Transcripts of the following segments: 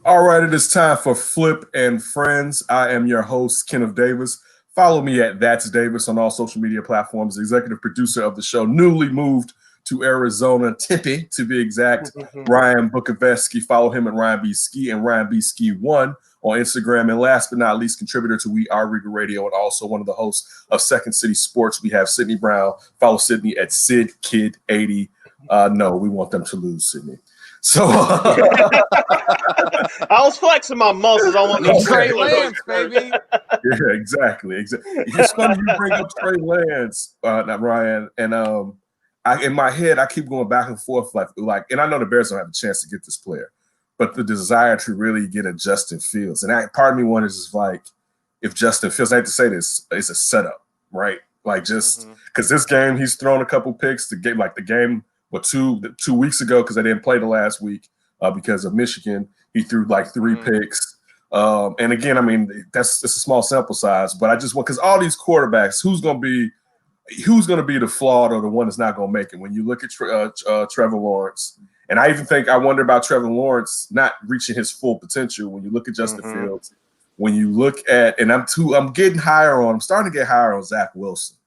All right, it is time for Flip and Friends. I am your host, Kenneth Davis. Follow me at That's Davis on all social media platforms. Executive producer of the show, newly moved to Arizona, Tempe to be exact, Ryan Bukoveski. Follow him at Ryan B. Ski and Ryan B. Ski 1 on Instagram. And last but not least, contributor to We Are Regal Radio and also one of the hosts of Second City Sports. We have Sydney Brown. Follow Sydney at SydKid80. No, we want them to lose, Sydney. So I was flexing my muscles. I want Trey Lance, baby. Yeah, exactly. It's funny you bring up Trey Lance, not Ryan. And in my head, I keep going back and forth, like, and I know the Bears don't have a chance to get this player, but the desire to really get a Justin Fields, and part of me wonders is like, if Justin Fields, I hate to say this, it's a setup, right? Like just because this game he's thrown a couple picks to get like the game. Well, 2 weeks ago, because I didn't play the last week because of Michigan, he threw like 3 picks. And again, I mean, it's a small sample size, but I just want, because all these quarterbacks, who's going to be the flawed or the one that's not going to make it? When you look at Trevor Lawrence, and I wonder about Trevor Lawrence not reaching his full potential. When you look at Justin Fields, when you look at, and I'm starting to get higher on Zach Wilson.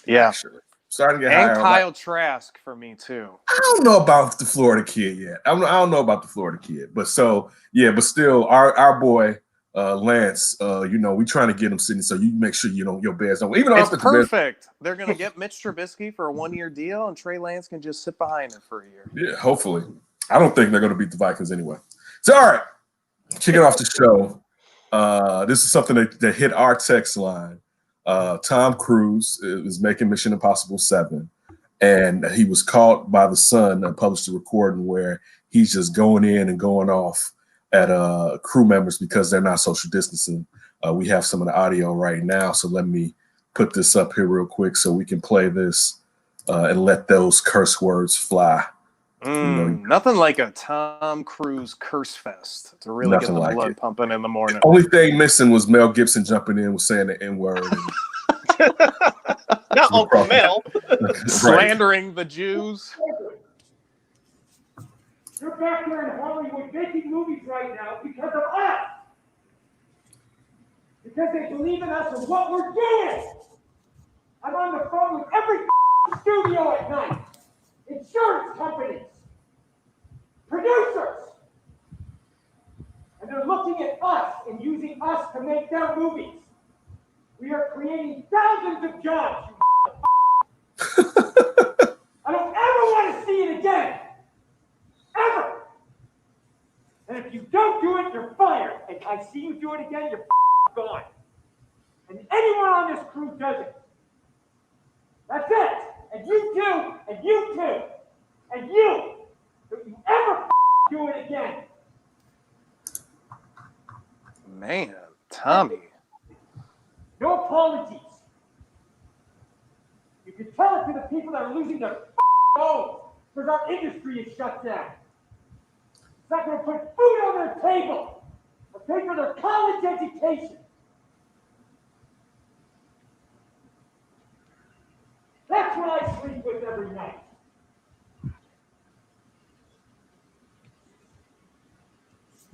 Yeah. Actually. Starting to get higher. And Kyle Trask for me too. I don't know about the Florida kid yet. I don't know about the Florida kid, but still, our boy Lance. We trying to get him, Sydney. So you make sure your Bears don't. Even it's perfect. They're going to get Mitch Trubisky for a 1-year deal, and Trey Lance can just sit behind him for a year. Yeah, hopefully. I don't think they're going to beat the Vikings anyway. So all right, kicking off the show. This is something that hit our text line. Tom Cruise is making Mission Impossible 7, and he was caught by The Sun and published a recording where he's just going in and going off at crew members because they're not social distancing. We have some of the audio right now, so let me put this up here real quick so we can play this and let those curse words fly. Nothing like a Tom Cruise curse fest to really get the blood pumping in the morning. The only thing missing was Mel Gibson jumping in with saying the N-word. Not Uncle Mel. Slandering the Jews. You're back there in Hollywood making movies right now because of us. Because they believe in us and what we're doing. I'm on the phone with every studio at night. Insurance companies. Producers. And they're looking at us and using us to make their movies. We are creating thousands of jobs. I don't ever want to see it again. Ever. And if you don't do it, you're fired. And I see you do it again, you're gone. And anyone on this crew does it. That's it. And you too. And you too. And you. Don't you ever do it again. Man, Tommy. No apologies. You can tell it to the people that are losing their homes because our industry is shut down. It's not going to put food on their table or pay for their college education. That's what I sleep with every night.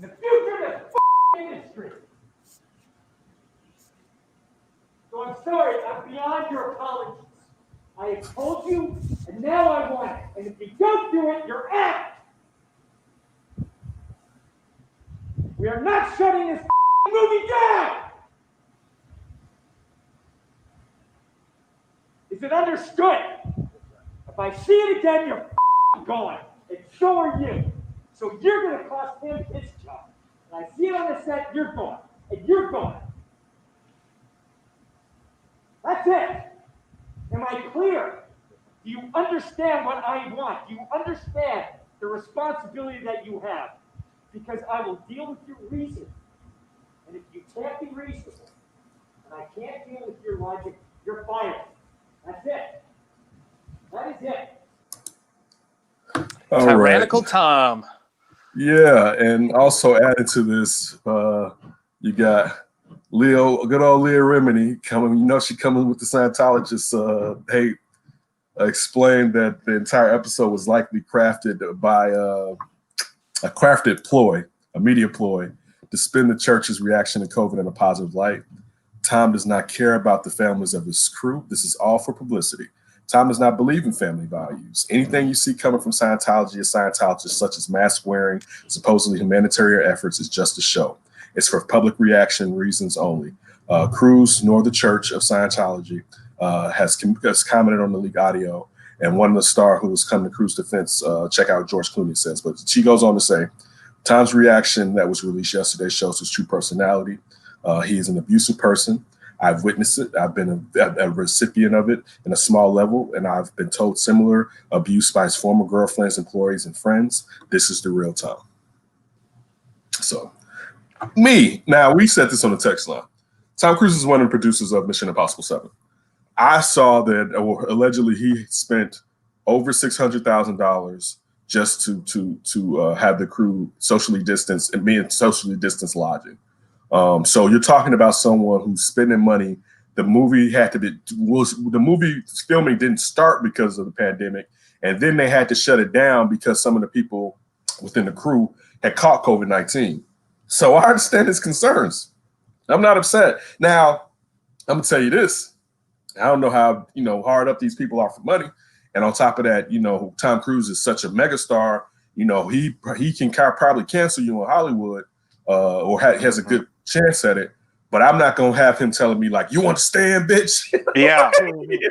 The future of the industry. So I'm sorry, I'm beyond your apologies. I have told you, and now I want it. And if you don't do it, you're out. We are not shutting this movie down. Is it understood? If I see it again, you're gone. And so are you. So you're going to cost him his job. And I see it on the set, you're gone. And you're gone. That's it. Am I clear? Do you understand what I want? Do you understand the responsibility that you have? Because I will deal with your reason. And if you can't be reasonable, and I can't deal with your logic, you're fired. That's it. That is it. Tyrannical right. Tom. Yeah, and also added to this, you got good old Leah Remini coming. You know, she coming with the Scientologists. Hey, explained that the entire episode was likely crafted by a crafted ploy a media ploy to spin the church's reaction to COVID in a positive light. Tom does not care about the families of his crew. This is all for publicity. Tom does not believe in family values. Anything you see coming from Scientology or Scientologists, such as mask wearing, supposedly humanitarian efforts, is just a show. It's for public reaction reasons only. Cruz, nor the Church of Scientology, has commented on the leaked audio. And one of the star who was coming to Cruz's defense, check out George Clooney says. But she goes on to say, Tom's reaction that was released yesterday shows his true personality. He is an abusive person. I've witnessed it. I've been a recipient of it in a small level, and I've been told similar abuse by his former girlfriends, employees, and friends. This is the real Tom. So, now we said this on the text line. Tom Cruise is one of the producers of Mission Impossible 7. I saw that allegedly he spent over $600,000 just to have the crew socially distanced and be in socially distanced lodging. So you're talking about someone who's spending money. The movie the movie filming didn't start because of the pandemic, and then they had to shut it down because some of the people within the crew had caught COVID-19. So I understand his concerns. I'm not upset. Now, I'm gonna tell you this. I don't know how hard up these people are for money, and on top of that, Tom Cruise is such a megastar. He can probably cancel you in Hollywood, or has a good chance at it, but I'm not gonna have him telling me like, you understand, bitch. Yeah.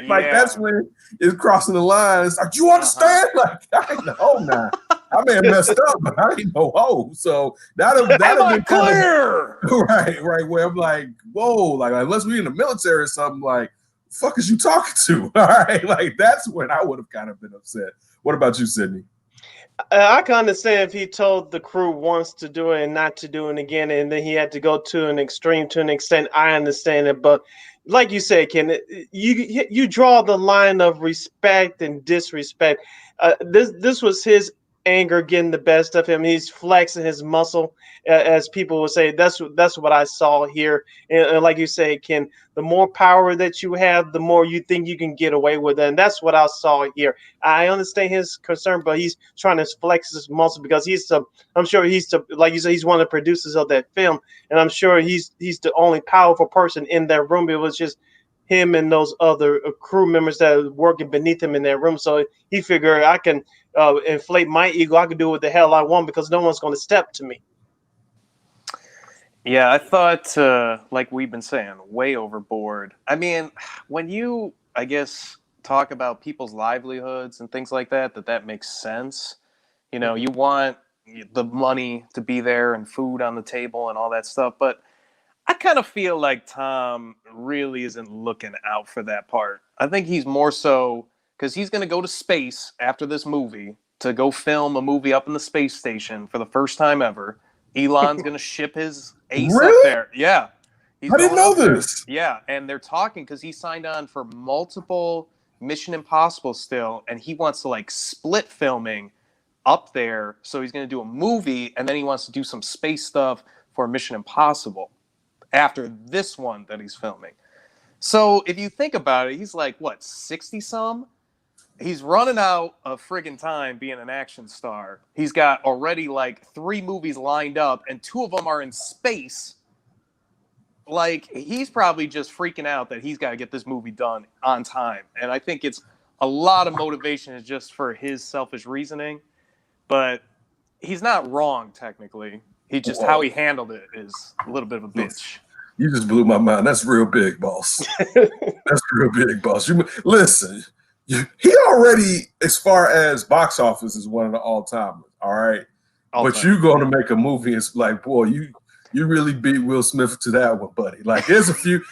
That's when it's crossing the line. It's like, you understand? Like, I know now. I may have messed up, but I ain't no hoe. So that'll be clear. Right. Where I'm like, whoa, like unless we in the military or something, like, fuck is you talking to? All right, like that's when I would have kind of been upset. What about you, Sydney? I can understand if he told the crew once to do it and not to do it again, and then he had to go to an extreme to an extent. I understand it, but like you said, Ken, you draw the line of respect and disrespect. This was his anger getting the best of him. He's flexing his muscle, as people would say. That's what I saw here. And like you say, Ken, the more power that you have, the more you think you can get away with it. And that's what I saw here. I understand his concern, but he's trying to flex his muscle because I'm sure like you said, he's one of the producers of that film. And I'm sure he's the only powerful person in that room. It was just him and those other crew members that are working beneath him in that room. So he figured, I can inflate my ego. I can do what the hell I want because no one's going to step to me. Yeah, I thought, like we've been saying, way overboard. I mean, when you, I guess, talk about people's livelihoods and things like that makes sense. You want the money to be there and food on the table and all that stuff. But I kind of feel like Tom really isn't looking out for that part. I think he's more so because he's going to go to space after this movie to go film a movie up in the space station for the first time ever. Elon's going to ship his ace up there. Yeah. I didn't know this. Yeah. And they're talking because he signed on for multiple Mission Impossible still. And he wants to like split filming up there. So he's going to do a movie and then he wants to do some space stuff for Mission Impossible after this one that he's filming. So if you think about it, he's like, what, 60-some? He's running out of friggin' time being an action star. He's got already like 3 movies lined up, and 2 of them are in space. Like, he's probably just freaking out that he's got to get this movie done on time. And I think it's a lot of motivation is just for his selfish reasoning. But he's not wrong, technically. He just, how he handled it is a little bit of a bitch. You just blew my mind. That's real big, boss. That's real big, boss. Listen. He already, as far as box office, is one of the all-timers, all right? But you're going to make a movie, it's like, boy, you really beat Will Smith to that one, buddy. Like, there's a few,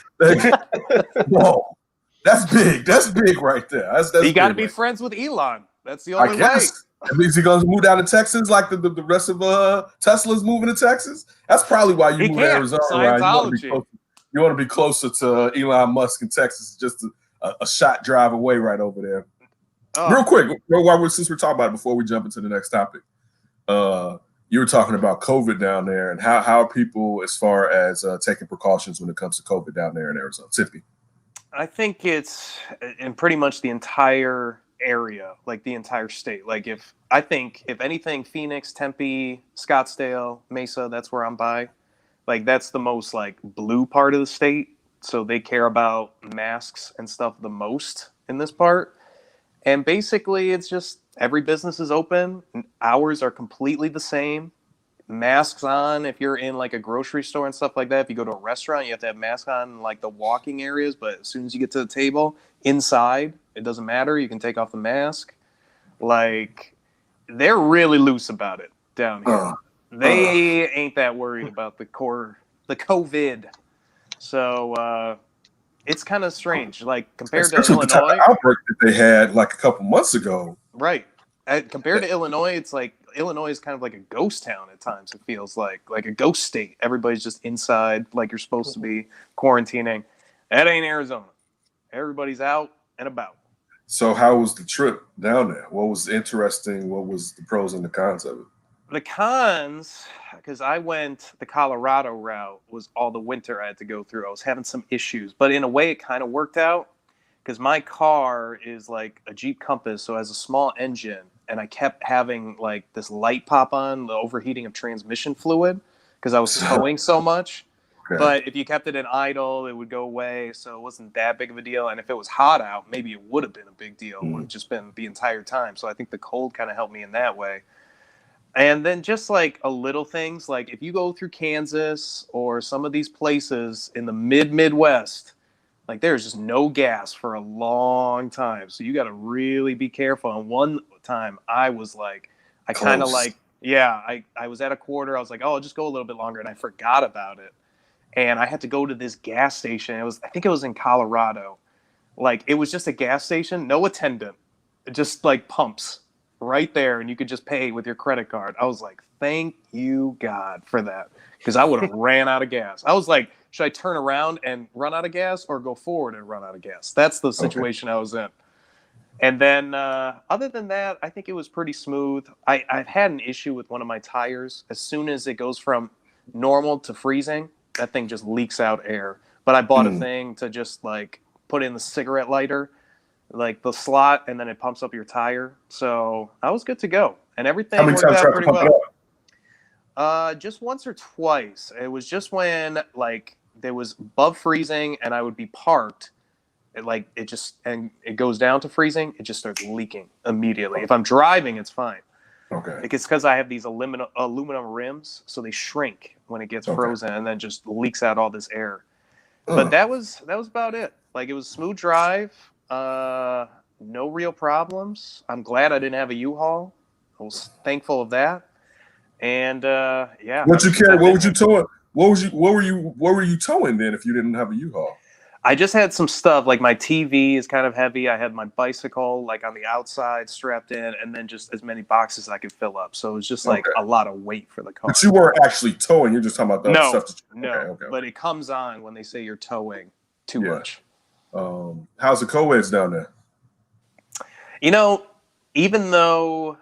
whoa, that's big. That's big right there. That's you got to be friends with Elon. That's the only way. That means he's going to move down to Texas like the rest of Tesla's moving to Texas. That's probably why you moved to Arizona. Right? You want to be closer to Elon Musk in Texas, just a shot drive away right over there. Real quick, since we're talking about it before we jump into the next topic, you were talking about COVID down there and how are people as far as taking precautions when it comes to COVID down there in Arizona. Tiffany. I think it's in pretty much the entire area, like the entire state. Like if anything, Phoenix, Tempe, Scottsdale, Mesa, that's where I'm by. Like that's the most like blue part of the state. So they care about masks and stuff the most in this part. And basically it's just every business is open. Hours are completely the same. Masks on if you're in like a grocery store and stuff like that. If you go to a restaurant, you have to have masks on in like the walking areas. But as soon as you get to the table, inside, it doesn't matter. You can take off the mask. Like they're really loose about it down here. They ain't that worried about the COVID. So it's kind of strange, like compared to Illinois. The type of outbreak that they had like a couple months ago, right? Compared to Illinois, it's like Illinois is kind of like a ghost town at times. It feels like a ghost state. Everybody's just inside, like you're supposed to be quarantining. That ain't Arizona. Everybody's out and about. So how was the trip down there? What was interesting? What was the pros and the cons of it? The cons, because I went the Colorado route, was all the winter I had to go through. I was having some issues, but in a way it kind of worked out because my car is like a Jeep Compass, so it has a small engine, and I kept having like this light pop on, the overheating of transmission fluid, because I was towing so much. Okay. But if you kept it in idle, it would go away, so it wasn't that big of a deal. And if it was hot out, maybe it would have been a big deal. It would have just been the entire time. So I think the cold kind of helped me in that way. And then just like a little things, like if you go through Kansas or some of these places in the Midwest, like there's just no gas for a long time. So you got to really be careful. And one time I was like, I kind of like, I was at a quarter. I was like, oh, I'll just go a little bit longer. And I forgot about it. And I had to go to this gas station. I think it was in Colorado. Like it was just a gas station, no attendant, just like pumps. Right there, and you could just pay with your credit card. I was like, thank you, God, for that. Because I would have ran out of gas. I was like, should I turn around and run out of gas or go forward and run out of gas? That's the situation I was in. And then other than that, I think it was pretty smooth. I've had an issue with one of my tires. As soon as it goes from normal to freezing, that thing just leaks out air. But I bought a thing to just like put in the cigarette lighter, like the slot, and then it pumps up your tire. So I was good to go, and everything worked out pretty well. Just once or twice. It was just when like there was above freezing, and I would be parked. It goes down to freezing. It just starts leaking immediately. If I'm driving, it's fine. Okay. It's because I have these aluminum rims, so they shrink when it gets frozen, and then just leaks out all this air. But that was about it. Like it was a smooth drive. No real problems. I'm glad I didn't have a U-Haul. I was thankful of that. And What you carry? What were you towing? What were you towing then if you didn't have a U-Haul? I just had some stuff, like my TV is kind of heavy. I had my bicycle like on the outside strapped in, and then just as many boxes as I could fill up. So it was just like a lot of weight for the car. But you weren't actually towing. You're just talking about the stuff. But it comes on when they say you're towing too much. How's the co-eds down there? You know, even though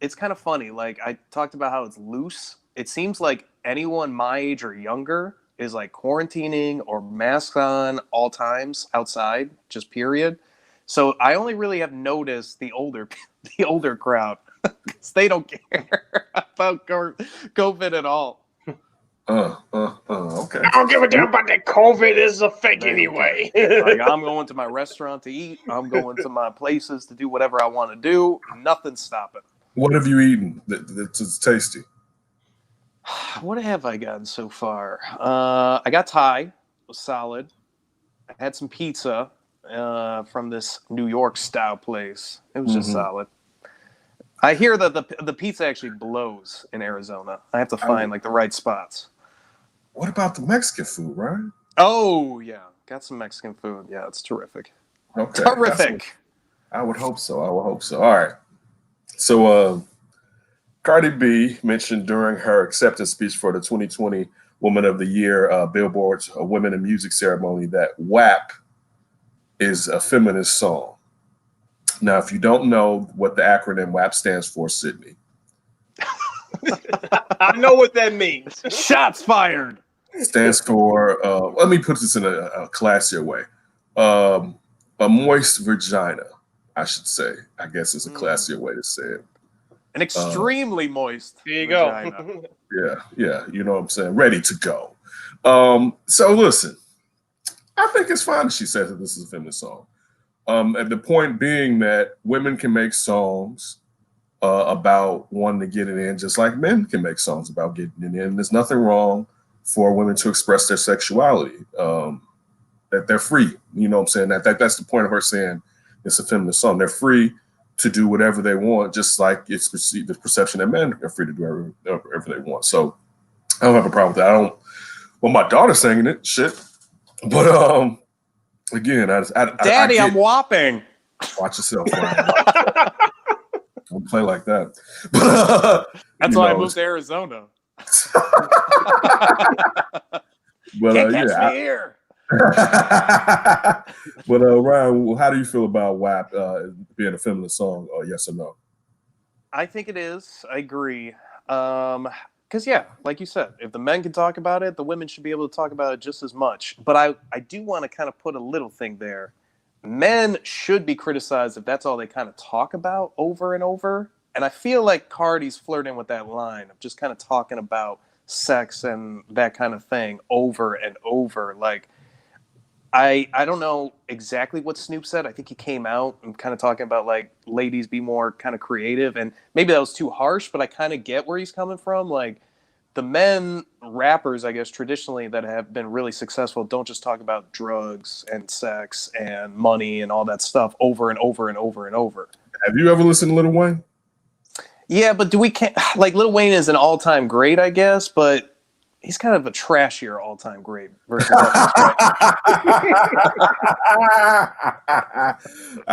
it's kind of funny, like I talked about how it's loose, it seems like anyone my age or younger is like quarantining or masks on all times outside, just period. So I only really have noticed the older crowd because they don't care about COVID at all. Okay. I don't give a damn about that. COVID is a fake anyway. Like I'm going to my restaurant to eat. I'm going to my places to do whatever I want to do. Nothing's stopping. What have you eaten that's tasty? What have I gotten so far? I got Thai. It was solid. I had some pizza from this New York style place. It was just solid. I hear that the pizza actually blows in Arizona. I have to find like the right spots. What about the Mexican food, Ryan? Oh yeah, got some Mexican food. Yeah, it's terrific. Okay, terrific. I would hope so. All right. So, Cardi B mentioned during her acceptance speech for the 2020 Woman of the Year Billboard's Women in Music ceremony that WAP is a feminist song. Now, if you don't know what the acronym WAP stands for, Sydney. I know what that means. Shots fired. It stands for, let me put this in a classier way. A moist vagina. I should say. I guess it's a classier way to say it. An extremely moist. There you vagina. go. Yeah, you know what I'm saying? Ready to go. So listen, I think it's fine that she says that this is a feminist song. And the point being that women can make songs about wanting to get it in, just like men can make songs about getting it in. There's nothing wrong for women to express their sexuality, that they're free. You know what I'm saying? That's the point of her saying it's a feminist song. They're free to do whatever they want, just like it's the perception that men are free to do whatever they want. So I don't have a problem with that. I don't want my daughter singing it, shit. But again, Daddy, I'm whopping. Watch yourself. Don't play like that. But, that's why I moved to Arizona. But Can't catch me here. But Ryan, how do you feel about WAP being a feminist song? Yes or no? I think it is. I agree. Because yeah, like you said, if the men can talk about it, the women should be able to talk about it just as much. But I do want to kind of put a little thing there. Men should be criticized if that's all they kind of talk about over and over. And I feel like Cardi's flirting with that line of just kind of talking about sex and that kind of thing over and over. Like, I don't know exactly what Snoop said. I think he came out and kind of talking about like ladies be more kind of creative, and maybe that was too harsh, but I kind of get where he's coming from. Like the men rappers, I guess traditionally that have been really successful don't just talk about drugs and sex and money and all that stuff over and over and over and over. Have you ever listened to Lil Wayne? Yeah, but like Lil Wayne is an all-time great, I guess, but he's kind of a trashier all-time great versus I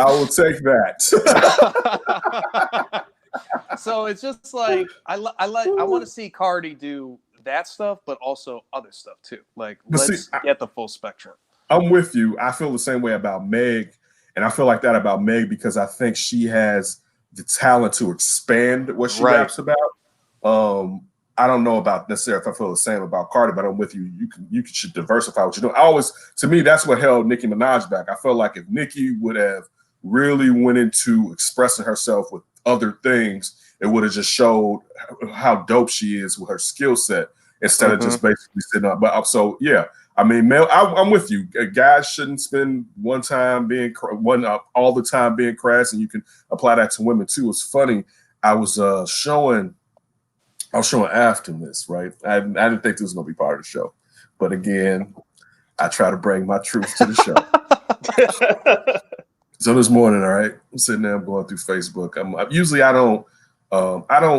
will take that. So it's just like I want to see Cardi do that stuff, but also other stuff too. Like let's get the full spectrum. I'm with you. I feel the same way about Meg, and I feel like that about Meg because I think she has the talent to expand what she raps about. I don't know about necessarily if I feel the same about Cardi, but I'm with you. You should diversify what you're doing. To me, that's what held Nicki Minaj back. I felt like if Nicki would have really went into expressing herself with other things, it would have just showed how dope she is with her skill set instead of just basically sitting up. But so yeah, I mean, I'm with you. Guys shouldn't spend all the time being crass, and you can apply that to women too. It's funny. I was showing Afton this, right? I didn't think this was gonna be part of the show, but again, I try to bring my truth to the show. So this morning, all right, I'm sitting there, I'm going through Facebook. Usually I don't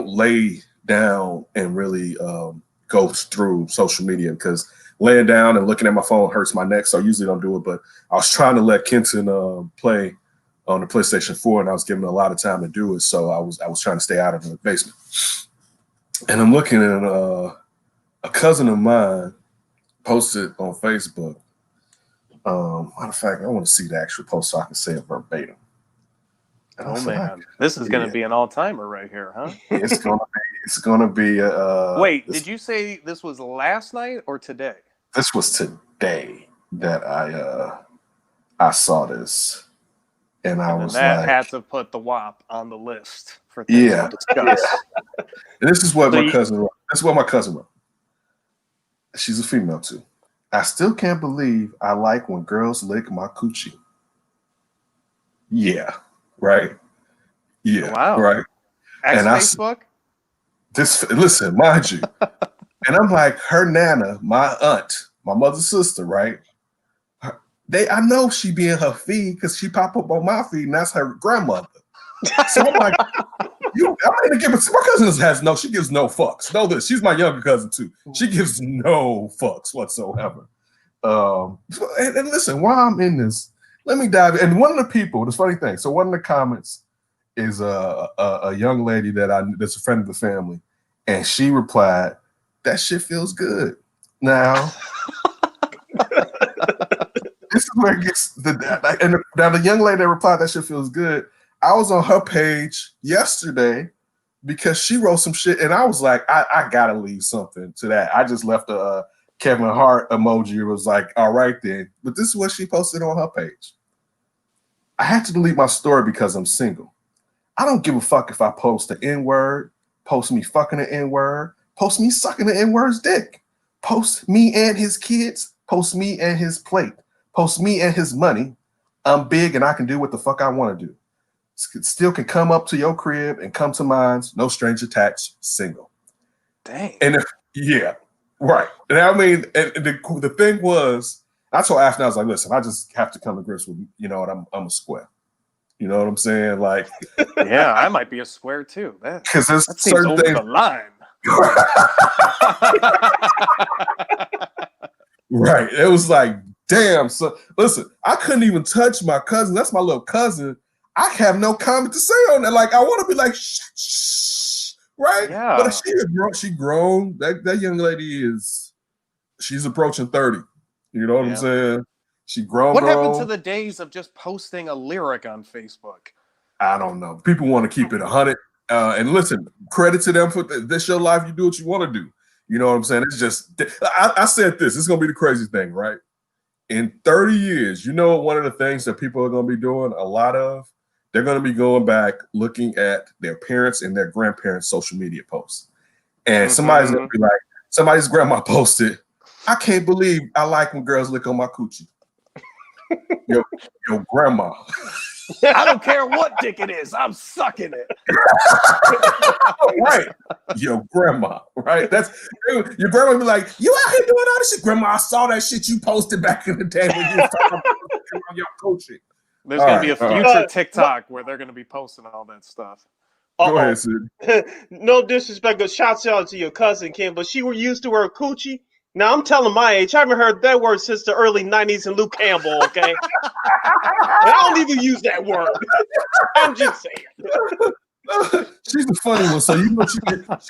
lay down and really go through social media because laying down and looking at my phone hurts my neck, so I usually don't do it. But I was trying to let Kenton play on the PlayStation 4, and I was giving him a lot of time to do it, so I was trying to stay out of the basement. And I'm looking at a cousin of mine posted on Facebook. Matter of fact, I want to see the actual post so I can say it verbatim. And oh man, this is going to be an all-timer right here, huh? It's gonna be. Wait, did you say this was last night or today? This was today that I saw this, and I was like, had to put the WAP on the list for things to discuss. And this is what my cousin wrote. That's what my cousin wrote. She's a female too. I still can't believe I like when girls lick my coochie. Yeah, right. Yeah, wow. Right. Facebook. Listen, mind you, and I'm like, her nana, my aunt, my mother's sister, right? I know she be in her feed because she pop up on my feed, and that's her grandmother. So I'm like, my cousin she gives no fucks. Know this, she's my younger cousin too. She gives no fucks whatsoever. And listen, while I'm in this, let me dive in. And one of the people, this funny thing, so one of the comments is a young lady that's a friend of the family, and she replied, "That shit feels good." Now, this is where it gets now the young lady that replied, "That shit feels good." I was on her page yesterday because she wrote some shit, and I was like, I gotta leave something to that. I just left a Kevin Hart emoji. It was like, all right then. But this is what she posted on her page. I had to delete my story because I'm single. I don't give a fuck if I post the N-word, post me fucking the N-word, post me sucking the N-word's dick, post me and his kids, post me and his plate, post me and his money. I'm big and I can do what the fuck I want to do. Still can come up to your crib and come to mine. No strings attached, single. Dang. And yeah, right. And I mean, and the thing was, I told Ashton, I was like, listen, I just have to come to grips with, you know what, I'm a square. You know what I'm saying? Like, yeah, I might be a square too. Because there's that seems over the line. Right. It was like, damn. So listen, I couldn't even touch my cousin. That's my little cousin. I have no comment to say on that. Like, I want to be like, shh, right? Yeah. But she grown. That young lady she's approaching 30. You know what I'm saying? She grown. What happened to the days of just posting a lyric on Facebook? I don't know. People want to keep it 100. And listen, credit to them for this. Your life. You do what you want to do. You know what I'm saying? It's just, I said this. It's going to be the crazy thing, right? In 30 years, you know, one of the things that people are going to be doing a lot of, they're going to be going back, looking at their parents' and their grandparents' social media posts. And somebody's going to be like, somebody's grandma posted, I can't believe I like when girls lick on my coochie. Your grandma. I don't care what dick it is. I'm sucking it. Right. Your grandma, right? That's your grandma be like, you out here doing all this shit. Grandma, I saw that shit you posted back in the day when you was talking about your coaching. There's going to be a future TikTok where they're going to be posting all that stuff. Go ahead, Sid. No disrespect, but shouts out to your cousin, Kim, but she used to wear coochie. Now, I'm telling my age. I haven't heard that word since the early 90s and Luke Campbell, okay? And I don't even use that word. I'm just saying. She's a funny one, so you know she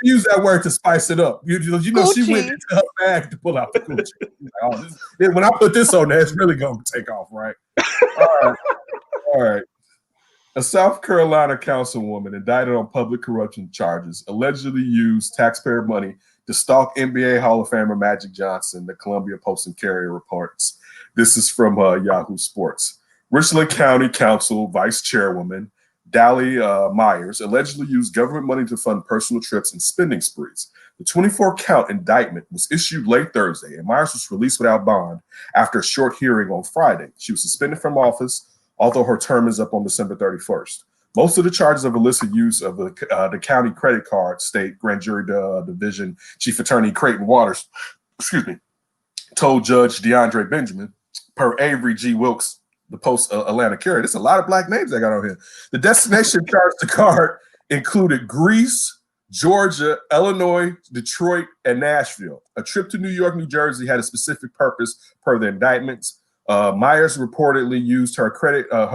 used that word to spice it up. You know Gucci. She went into her bag to pull out the coochie. When I put this on there, it's really going to take off, right? All right. A South Carolina councilwoman indicted on public corruption charges allegedly used taxpayer money to stalk NBA Hall of Famer Magic Johnson, the Columbia Post and Carrier reports. This is from Yahoo Sports. Richland County Council Vice Chairwoman Dally Myers allegedly used government money to fund personal trips and spending sprees. The 24-count indictment was issued late Thursday, and Myers was released without bond after a short hearing on Friday. She was suspended from office, although her term is up on December 31st. Most of the charges of illicit use of the county credit card state grand jury division chief attorney Creighton Waters, told Judge DeAndre Benjamin, per Avery G. Wilkes, the Post Atlanta Carrier. There's a lot of black names I got on here. The destination charged the card included Greece, Georgia, Illinois, Detroit, and Nashville. A trip to New York, New Jersey had a specific purpose per the indictments. Myers reportedly used her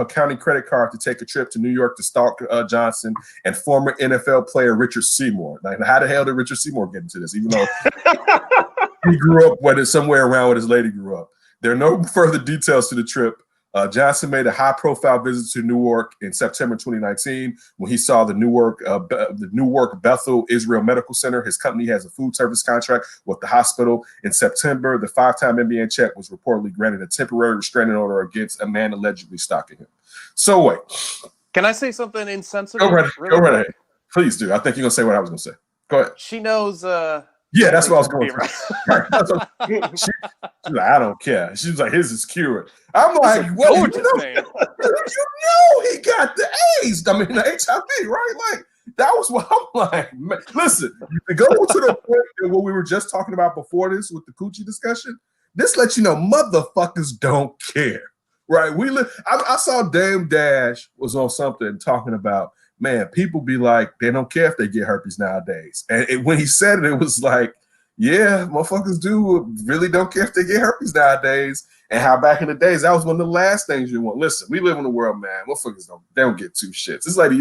county credit card to take a trip to New York to stalk Johnson and former NFL player Richard Seymour. Like, how the hell did Richard Seymour get into this? Even though he grew up somewhere around where his lady grew up. There are no further details to the trip. Johnson made a high-profile visit to Newark in September 2019 when he saw the Newark Bethel Israel Medical Center. His company has a food service contract with the hospital. In September, the 5-time NBA champ was reportedly granted a temporary restraining order against a man allegedly stalking him. So wait. Can I say something insensitive? Go right ahead. Please do. I think you're going to say what I was going to say. Go ahead. She knows... yeah, that's what I was going to say. She's like, I don't care. She's like, his is cured. I'm like, well, you know he got the AIDS. I mean, the HIV, right? Like, that was what I'm like. Man. Listen, to go to the point of what we were just talking about before this with the coochie discussion, this lets you know motherfuckers don't care, right? I saw Dame Dash was on something talking about, man, people be like, they don't care if they get herpes nowadays. And when he said it, it was like, yeah, motherfuckers really don't care if they get herpes nowadays. And how back in the days, that was one of the last things you want. Listen, we live in a world, man, motherfuckers don't get two shits. This lady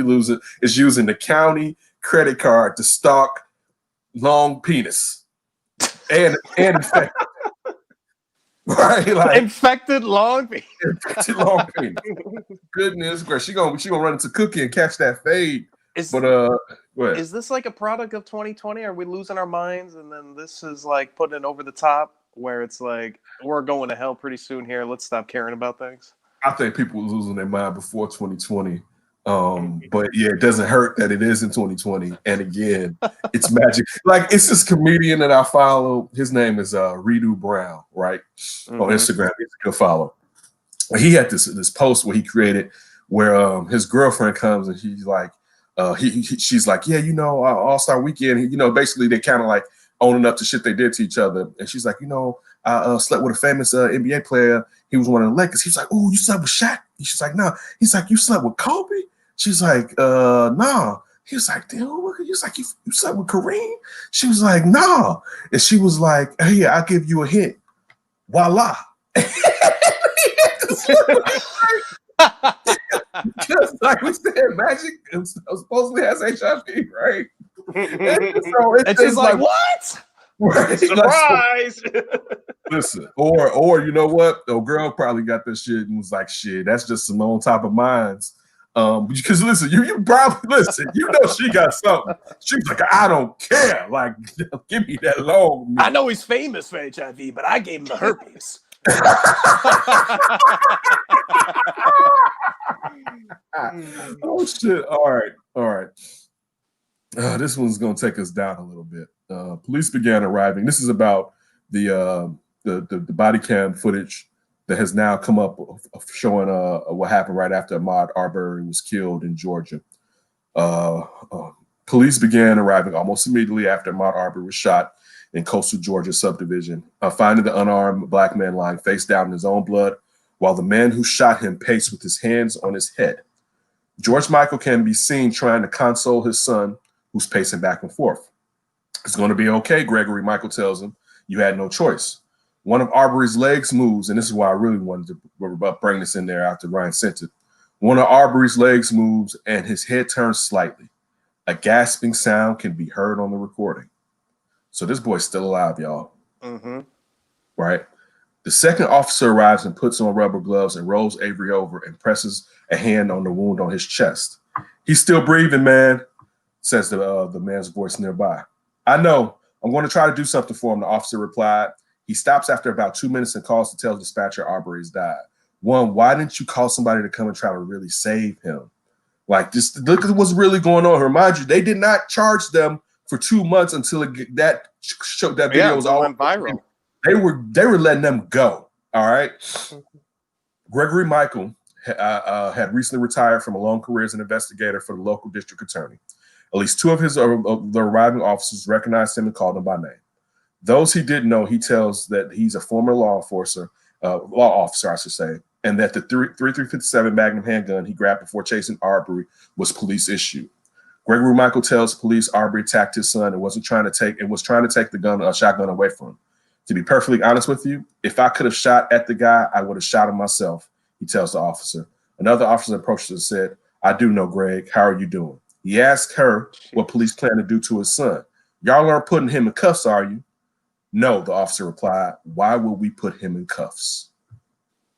is using the county credit card to stalk long penis and infected. Right, like infected long penis. Infected long penis. Goodness gracious, she gonna run into Cookie and catch that fade. Is this like a product of 2020? Are we losing our minds? And then this is like putting it over the top, where it's like we're going to hell pretty soon here. Let's stop caring about things. I think people were losing their mind before 2020. But yeah, it doesn't hurt that it is in 2020. And again, it's magic. Like, it's this comedian that I follow. His name is Redo Brown, right? On Instagram. He's a good follow. He had this post where he created where his girlfriend comes and he's like, she's like, yeah, you know, All-Star Weekend, you know, basically they kind of like owning up to shit they did to each other. And she's like, you know, I slept with a famous NBA player. He was one of the Lakers. He's like, oh, you slept with Shaq? She's like, no. He's like, you slept with Kobe? She's like, nah. He was like, damn, he was like, you slept with Kareem? She was like, nah. And she was like, hey, I'll give you a hint. Voila. Just like we said, Magic supposedly has HIV, right? So and she's like, what? Right? Surprise! Listen, or you know what? The girl probably got this shit and was like, shit, that's just some on top of minds. Because listen, you probably listen, you know she got something. She was like, I don't care. Like, give me that long. I know he's famous for HIV, but I gave him the herpes. Oh shit! All right. This one's gonna take us down a little bit. Police began arriving. This is about the body cam footage that has now come up of showing what happened right after Ahmaud Arbery was killed in Georgia. Police began arriving almost immediately after Ahmaud Arbery was shot in coastal Georgia subdivision, finding the unarmed black man lying face down in his own blood, while the man who shot him paced with his hands on his head. George Michael can be seen trying to console his son, who's pacing back and forth. It's going to be okay, Gregory Michael tells him. You had no choice. One of Arbery's legs moves, and this is why I really wanted to bring this in there after Ryan sent it. One of Arbery's legs moves, and his head turns slightly. A gasping sound can be heard on the recording. So this boy's still alive, y'all. Right? The second officer arrives and puts on rubber gloves and rolls Avery over and presses a hand on the wound on his chest. He's still breathing, man, says the man's voice nearby. I know. I'm going to try to do something for him, the officer replied. He stops after about 2 minutes and calls to tell the dispatcher Arbery's died. One, why didn't you call somebody to come and try to really save him? Like, just look at what's really going on. Remind you, they did not charge them for 2 months until that video was all went viral. They were letting them go. All right. Gregory Michael had recently retired from a long career as an investigator for the local district attorney. At least two of the arriving officers recognized him and called him by name. Those he didn't know, he tells that he's a former law officer, I should say, and that the 357 Magnum handgun he grabbed before chasing Arbery was police issued. Gregory Michael tells police Arbery attacked his son and was trying to take the shotgun away from him. To be perfectly honest with you, if I could have shot at the guy, I would have shot him myself, he tells the officer. Another officer approached her and said, I do know, Greg. How are you doing? He asked her what police plan to do to his son. Y'all aren't putting him in cuffs, are you? No, the officer replied. Why would we put him in cuffs?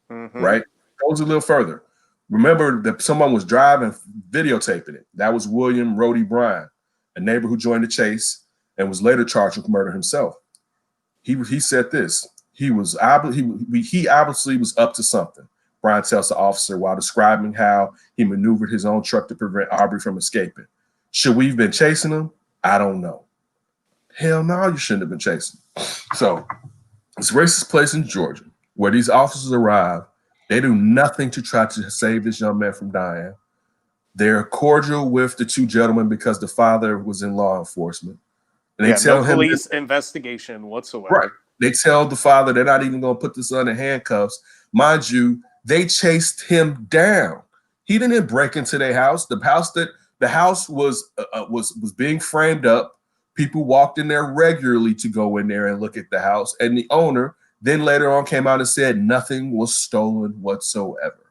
Right? Goes a little further. Remember that someone was driving, videotaping it. That was William Rhodey Bryan, a neighbor who joined the chase and was later charged with murder himself. He said this. He obviously was up to something, Bryan tells the officer while describing how he maneuvered his own truck to prevent Arbery from escaping. Should we have been chasing him? I don't know. Hell no, you shouldn't have been chasing him. So this racist place in Georgia where these officers arrive, they do nothing to try to save this young man from dying. They're cordial with the two gentlemen because the father was in law enforcement. And they tell him police investigation whatsoever. Right. They tell the father they're not even going to put the son in handcuffs. Mind you, they chased him down. He didn't break into their house. The house was being framed up. People walked in there regularly to go in there and look at the house. And the owner then later on came out and said nothing was stolen whatsoever.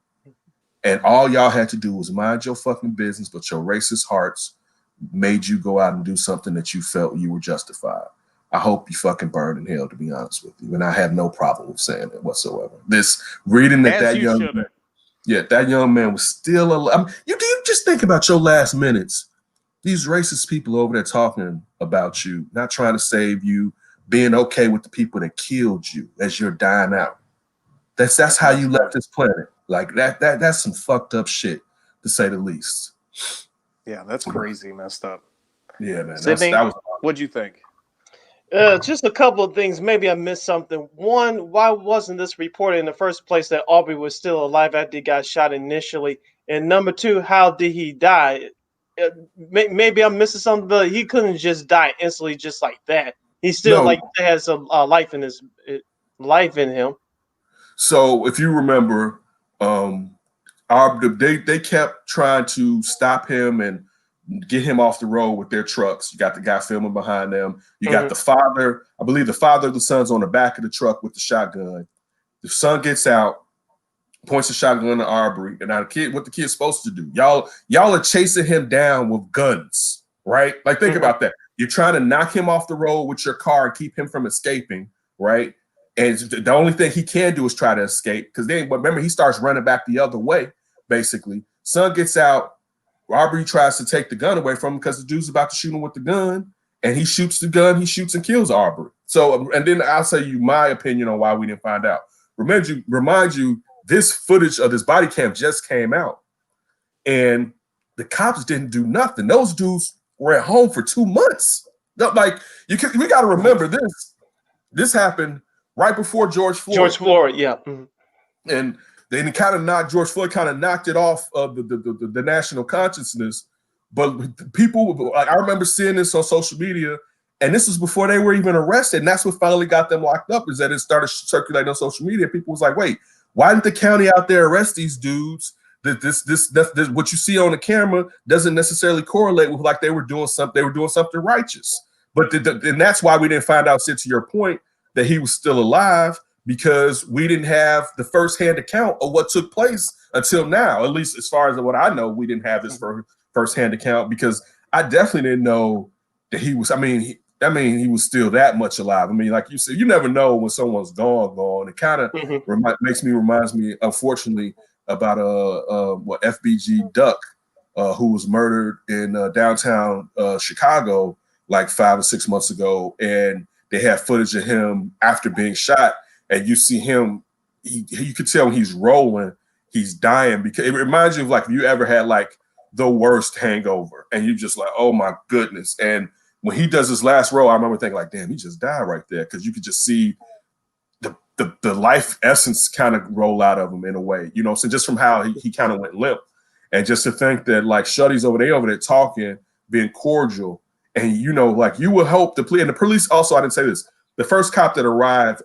And all y'all had to do was mind your fucking business, but your racist hearts made you go out and do something that you felt you were justified. I hope you fucking burn in hell, to be honest with you. And I have no problem with saying it whatsoever. This reading that young man was still alive. I mean, you just think about your last minutes. These racist people over there talking about you, not trying to save you, being okay with the people that killed you as you're dying out. That's how you left this planet. Like that's some fucked up shit, to say the least. Yeah, that's crazy messed up. Yeah, man. Sydney, That was. what'd you think? Just a couple of things. Maybe I missed something. One, why wasn't this reported in the first place that Aubrey was still alive after he got shot initially? And number two, how did he die? Maybe I'm missing something, but he couldn't just die instantly, just like that. He still No. like has a life in his life in him. So if you remember, they kept trying to stop him and get him off the road with their trucks. You got the guy filming behind them. You got the father. I believe the father of the son's on the back of the truck with the shotgun. The son gets out, points the shotgun at Arbery, and now the kid, what the kid's supposed to do? Y'all are chasing him down with guns, right? Like think about that. You're trying to knock him off the road with your car and keep him from escaping, right? And the only thing he can do is try to escape because remember he starts running back the other way. Basically, son gets out. Arbery tries to take the gun away from him because the dude's about to shoot him with the gun, and he shoots the gun. He shoots and kills Arbery. So, and then I'll tell you my opinion on why we didn't find out. Remind you, this footage of this body cam just came out, and the cops didn't do nothing. Those dudes were at home for 2 months. Like we got to remember this. This happened right before George Floyd. George Floyd, yeah. And they kind of knocked George Floyd, kind of knocked it off of the national consciousness. But people, like I remember seeing this on social media, and this was before they were even arrested. And that's what finally got them locked up, is that it started circulating on social media. People was like, wait, why didn't the county out there arrest these dudes? This what you see on the camera doesn't necessarily correlate with like they were doing something righteous. But and that's why we didn't find out, Sid, to your point, that he was still alive, because we didn't have the firsthand account of what took place until now. At least as far as what I know, we didn't have this firsthand account, because I definitely didn't know that he was. I mean, he was still that much alive. I mean, like you said, you never know when someone's gone. It kind of reminds me, unfortunately, about FBG Duck, who was murdered in downtown Chicago like 5 or 6 months ago, and they had footage of him after being shot, and you see him. You could tell when he's rolling, he's dying, because it reminds you of like if you ever had like the worst hangover, and you just like, oh my goodness. And when he does his last roll, I remember thinking like, damn, he just died right there, because you could just see the life essence kind of roll out of him in a way, you know. So just from how he kind of went limp, and just to think that like Shuddy's over there talking, being cordial, and you know, like you would hope the police also. I didn't say this. The first cop that arrived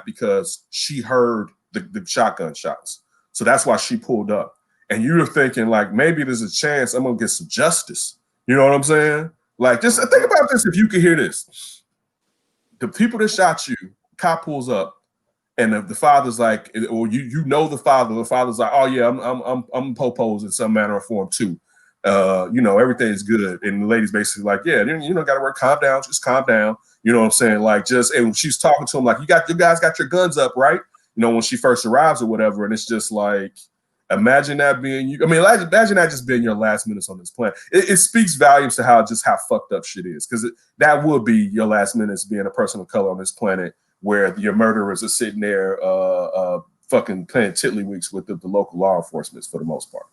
because she heard the shotgun shots, so that's why she pulled up. And you're thinking like maybe there's a chance I'm gonna get some justice. You know what I'm saying? Like just think about this. If you could hear this, the people that shot you, cop pulls up. And the father's like, or you know the father. The father's like, oh yeah, I'm popos in some manner or form too. You know, everything's good. And the lady's basically like, yeah, you know, gotta work, calm down, just calm down. You know what I'm saying? Like and she's talking to him like, you guys got your guns up, right? You know, when she first arrives or whatever. And it's just like, imagine that being you. I mean, imagine that just being your last minutes on this planet. It speaks volumes to how fucked up shit is, because that would be your last minutes being a person of color on this planet, where your murderers are sitting there fucking playing tiddlywinks with the local law enforcement for the most part.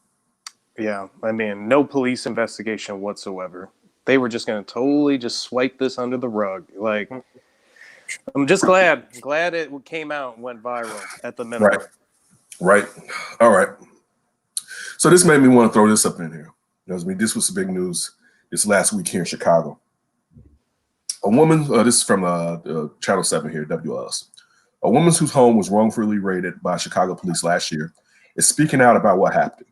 Yeah. I mean, no police investigation whatsoever. They were just going to totally just swipe this under the rug. Like, I'm just glad it came out and went viral at the minimum. Right. All right. So this made me want to throw this up in here. You know, I mean, this was the big news this last week here in Chicago. A woman, this is from Channel 7 here, WLS. A woman whose home was wrongfully raided by Chicago police last year is speaking out about what happened.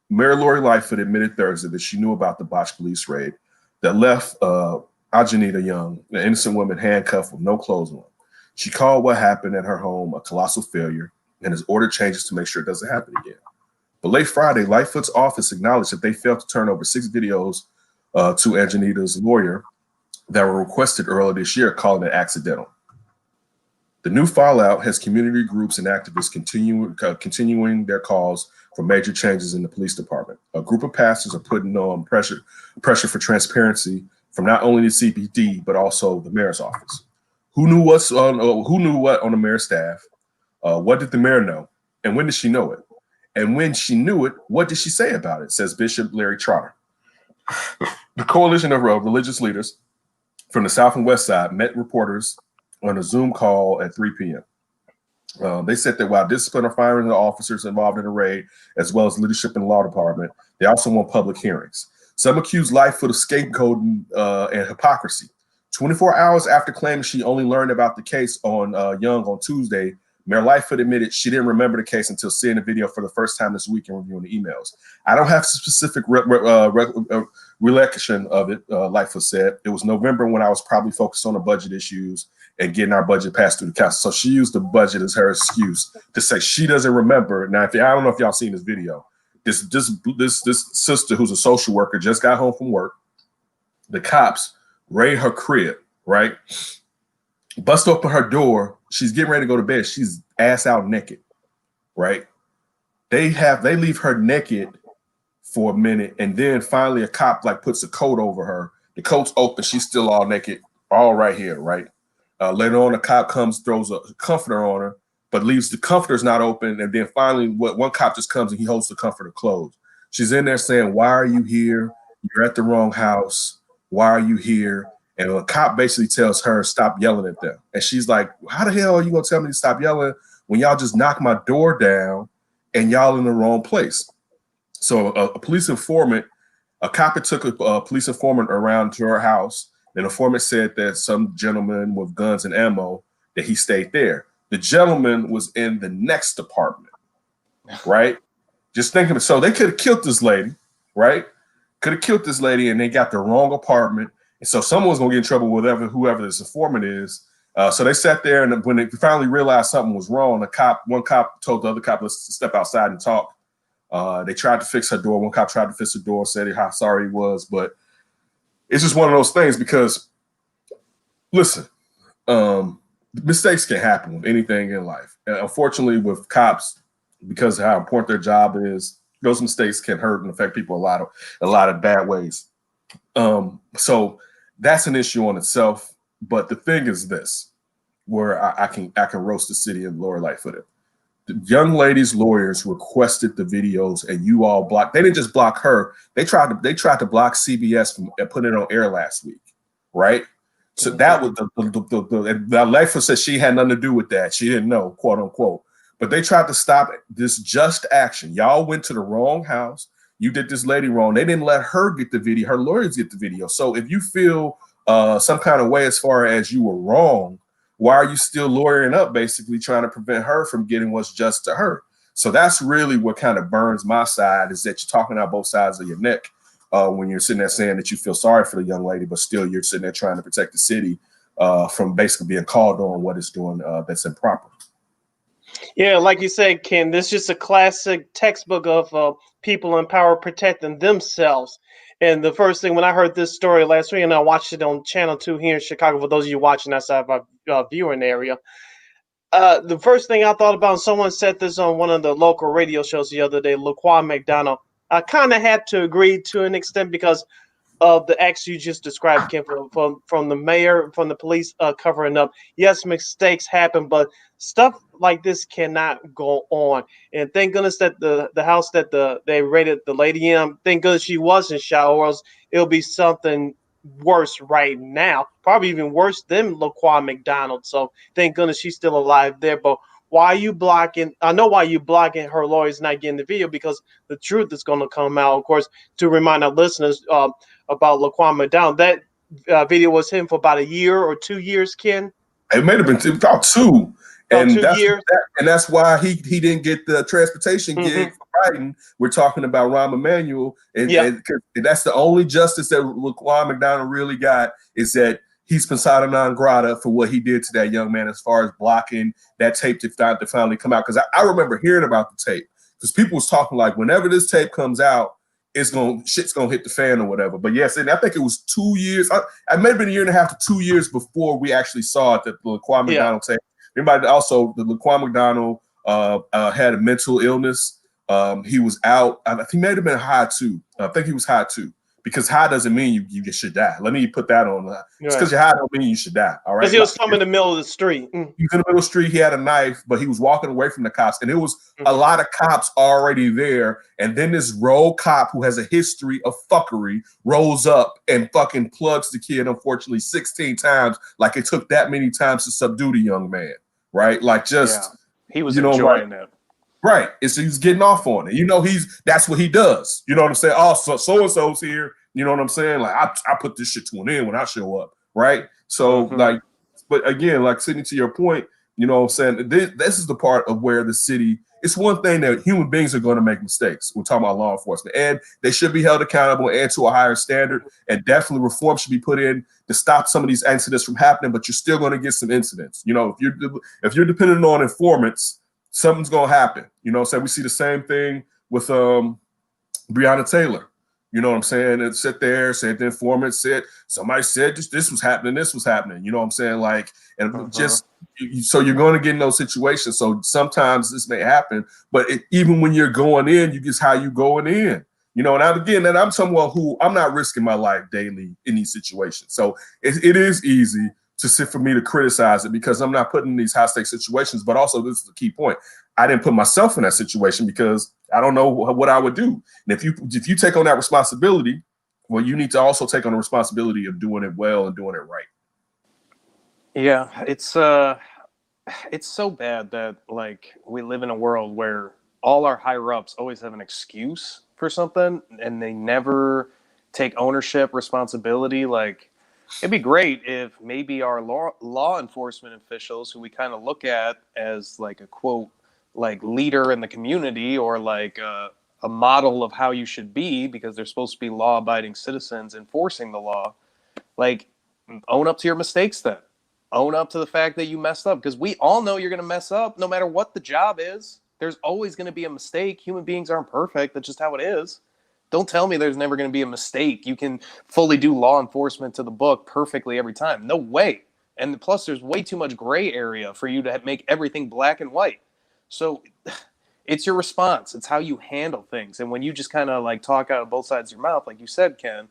Mayor Lori Lightfoot admitted Thursday that she knew about the botched police raid that left Ajanita Young, an innocent woman, handcuffed with no clothes on. She called what happened at her home a colossal failure and has ordered changes to make sure it doesn't happen again. But late Friday, Lightfoot's office acknowledged that they failed to turn over 6 videos to Ajanita's lawyer that were requested earlier this year, calling it accidental. The new fallout has community groups and activists continuing their calls for major changes in the police department. A group of pastors are putting on pressure for transparency from not only the CPD, but also the mayor's office. Who knew what on the mayor's staff? What did the mayor know? And when did she know it? And when she knew it, what did she say about it? Says Bishop Larry Trotter. The coalition of religious leaders from the South and West Side met reporters on a Zoom call at 3 p.m. They said that while discipline are firing the officers involved in the raid, as well as leadership in the law department, they also want public hearings. Some accused Lightfoot of scapegoating and hypocrisy. 24 hours after claiming she only learned about the case on Young on Tuesday, Mayor Lightfoot admitted she didn't remember the case until seeing the video for the first time this week and reviewing the emails. I don't have specific recollection of it, Lightfoot said. It was November when I was probably focused on the budget issues and getting our budget passed through the council. So she used the budget as her excuse to say she doesn't remember. Now, I don't know if y'all seen this video. This sister who's a social worker just got home from work. The cops raid her crib, right? Bust open her door. She's getting ready to go to bed. She's ass out naked, right? They leave her naked for a minute, and then finally a cop like puts a coat over her. The coat's open. She's still all naked, all right here, right? Later on, a cop comes, throws a comforter on her, but leaves the comforter's not open. And then finally, one cop just comes and he holds the comforter closed. She's in there saying, "Why are you here? You're at the wrong house. Why are you here?" And a cop basically tells her, "Stop yelling at them." And she's like, "How the hell are you gonna tell me to stop yelling when y'all just knocked my door down and y'all in the wrong place?" So a police informant, a cop took a police informant around to her house. The informant said that some gentleman with guns and ammo, that he stayed there. The gentleman was in the next apartment, right? Just thinking, so they could have killed this lady, right? Could have killed this lady, and they got the wrong apartment. And so someone's gonna get in trouble with whoever this informant is. So they sat there, and when they finally realized something was wrong, one cop told the other cop, "Let's step outside and talk." They tried to fix her door. One cop tried to fix her door, said how sorry he was, but it's just one of those things because, listen, mistakes can happen with anything in life. And unfortunately, with cops, because of how important their job is, those mistakes can hurt and affect people a lot of bad ways. So that's an issue on itself. But the thing is this, where I can roast the city and Lori Lightfoot. The young lady's lawyers requested the videos, and you all blocked. They didn't just block her. They tried to block CBS from putting it on air last week, right? So that was the Lightfoot said she had nothing to do with that. She didn't know, quote unquote. But they tried to stop this just action. Y'all went to the wrong house. You did this lady wrong. They didn't let her get the video. Her lawyers get the video. So if you feel some kind of way as far as you were wrong, why are you still lawyering up, basically trying to prevent her from getting what's just to her? So that's really what kind of burns my side, is that you're talking out both sides of your neck when you're sitting there saying that you feel sorry for the young lady, but still you're sitting there trying to protect the city from basically being called on what it's doing that's improper. Yeah, like you said, Ken, this is just a classic textbook of people in power protecting themselves. And the first thing when I heard this story last week, and I watched it on Channel 2 here in Chicago, for those of you watching outside of our viewing area, the first thing I thought about, and someone said this on one of the local radio shows the other day, LaQuan McDonald, I kind of had to agree to an extent because of the acts you just described, Ken, from the mayor, from the police covering up. Yes, mistakes happen, but stuff like this cannot go on. And thank goodness that the house that they raided the lady in, thank goodness she wasn't shot, or else it'll be something worse right now, probably even worse than LaQuan McDonald. So thank goodness she's still alive there. But why are you blocking? I know why you blocking her lawyers not getting the video, because the truth is going to come out. Of course, to remind our listeners about LaQuan McDonald, that video was him for about a year or 2 years, Ken. It may have been about 2. And that's why he didn't get the transportation gig for Biden. We're talking about Rahm Emanuel, and that's the only justice that LaQuan McDonald really got, is that he's persona non grata for what he did to that young man as far as blocking that tape to finally come out. Because I remember hearing about the tape, because people was talking like, whenever this tape comes out, shit's gonna hit the fan or whatever. But yes, and I think it was 2 years. I may have been a year and a half to 2 years before we actually saw it, that the LaQuan McDonald tape. Everybody also, the LaQuan McDonald had a mental illness. He was out. I think he may have been high too. I think he was high too. Because high doesn't mean you should die. Let me put that on. Just because you're high don't mean you should die. All right. Because he was somewhere in the middle of the street. He was in the middle of the street. He had a knife, but he was walking away from the cops, and there was a lot of cops already there. And then this rogue cop who has a history of fuckery rolls up and fucking plugs the kid, unfortunately, 16 times. Like it took that many times to subdue the young man, right? Like just he was enjoying it. Right. And so he's getting off on it. That's what he does. You know what I'm saying? Oh, so-and-so's here. You know what I'm saying? Like, I put this shit to an end when I show up. Right. So, but again, like, Sydney, to your point, you know what I'm saying? This is the part of where the city, it's one thing that human beings are going to make mistakes. We're talking about law enforcement, and they should be held accountable and to a higher standard. And definitely reform should be put in to stop some of these incidents from happening. But you're still going to get some incidents. You know, if you're dependent on informants, something's gonna happen. You know what I'm saying? We see the same thing with Breonna Taylor. You know what I'm saying? And sit there, said the informant said, somebody said this was happening, You know what I'm saying? Like, and so you're going to get in those situations. So sometimes this may happen, but even when you're going in, you get how you going in. You know, and again, I'm someone who I'm not risking my life daily in these situations. So it is easy for me to criticize it because I'm not put in these high stakes situations. But also, this is the key point. I didn't put myself in that situation because I don't know what I would do. And if you take on that responsibility, well, you need to also take on the responsibility of doing it well and doing it right. Yeah, it's so bad that like we live in a world where all our higher ups always have an excuse for something and they never take ownership, responsibility. Like, it'd be great if maybe our law enforcement officials, who we kind of look at as like a quote, like leader in the community or like a model of how you should be, because they're supposed to be law-abiding citizens enforcing the law, like own up to your mistakes then. Own up to the fact that you messed up, because we all know you're going to mess up no matter what the job is. There's always going to be a mistake. Human beings aren't perfect. That's just how it is. Don't tell me there's never going to be a mistake. You can fully do law enforcement to the book perfectly every time. No way. And plus, there's way too much gray area for you to make everything black and white. So it's your response. It's how you handle things. And when you just kind of like talk out of both sides of your mouth, like you said, Ken,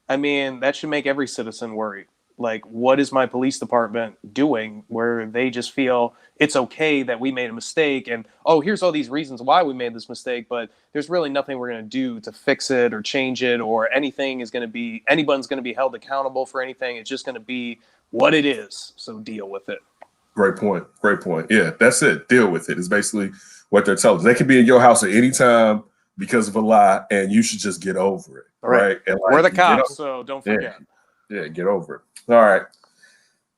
I mean, that should make every citizen worry. Like, what is my police department doing where they just feel it's okay that we made a mistake and, oh, here's all these reasons why we made this mistake, but there's really nothing we're going to do to fix it or change it, or anyone's going to be held accountable for anything. It's just going to be what it is. So deal with it. Great point. Yeah, that's it. Deal with it is basically what they're telling us. They can be in your house at any time because of a lie, and you should just get over it. Right? And like, we're the cops, so don't forget. Yeah, get over it. All right.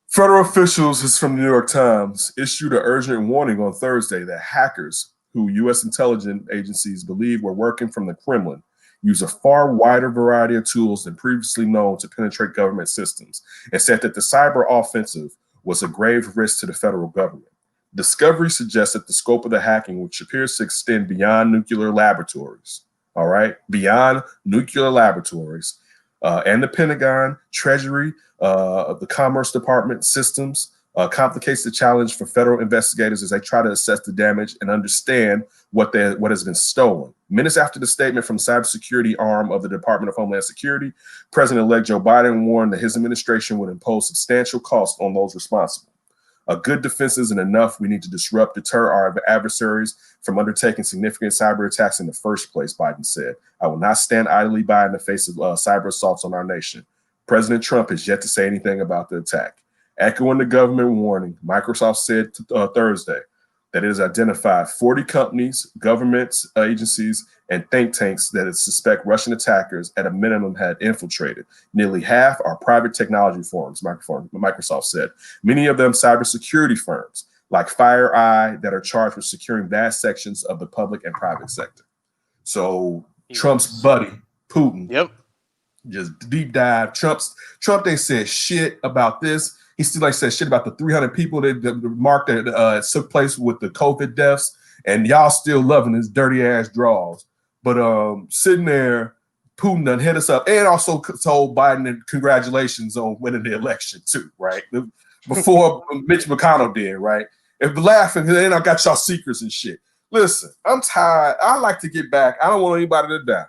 Federal officials, this is from the New York Times, issued an urgent warning on Thursday that hackers who U.S. intelligence agencies believe were working from the Kremlin use a far wider variety of tools than previously known to penetrate government systems, and said that the cyber offensive was a grave risk to the federal government. Discovery suggests that the scope of the hacking, which appears to extend beyond nuclear laboratories, all right, beyond nuclear laboratories, and the Pentagon, Treasury, the Commerce Department systems, complicates the challenge for federal investigators as they try to assess the damage and understand what has been stolen. Minutes after the statement from the cybersecurity arm of the Department of Homeland Security, President-elect Joe Biden warned that his administration would impose substantial costs on those responsible. A good defense isn't enough. We need to deter our adversaries from undertaking significant cyber attacks in the first place, Biden said. I will not stand idly by in the face of cyber assaults on our nation. President Trump has yet to say anything about the attack. Echoing the government warning, Microsoft said Thursday that it has identified 40 companies, governments, agencies, and think tanks that it suspect Russian attackers at a minimum had infiltrated. Nearly half are private technology firms, Microsoft said. Many of them cybersecurity firms like FireEye that are charged with securing vast sections of the public and private sector. So Trump's buddy, Putin, just deep dive. Trump ain't said shit about this. He still said shit about the 300 people that marked that took place with the COVID deaths, and y'all still loving his dirty ass draws. But sitting there, Putin done hit us up and also told Biden congratulations on winning the election too, right? Before Mitch McConnell did, right? And laughing, and then I got y'all secrets and shit. Listen, I'm tired. I like to get back. I don't want anybody to die.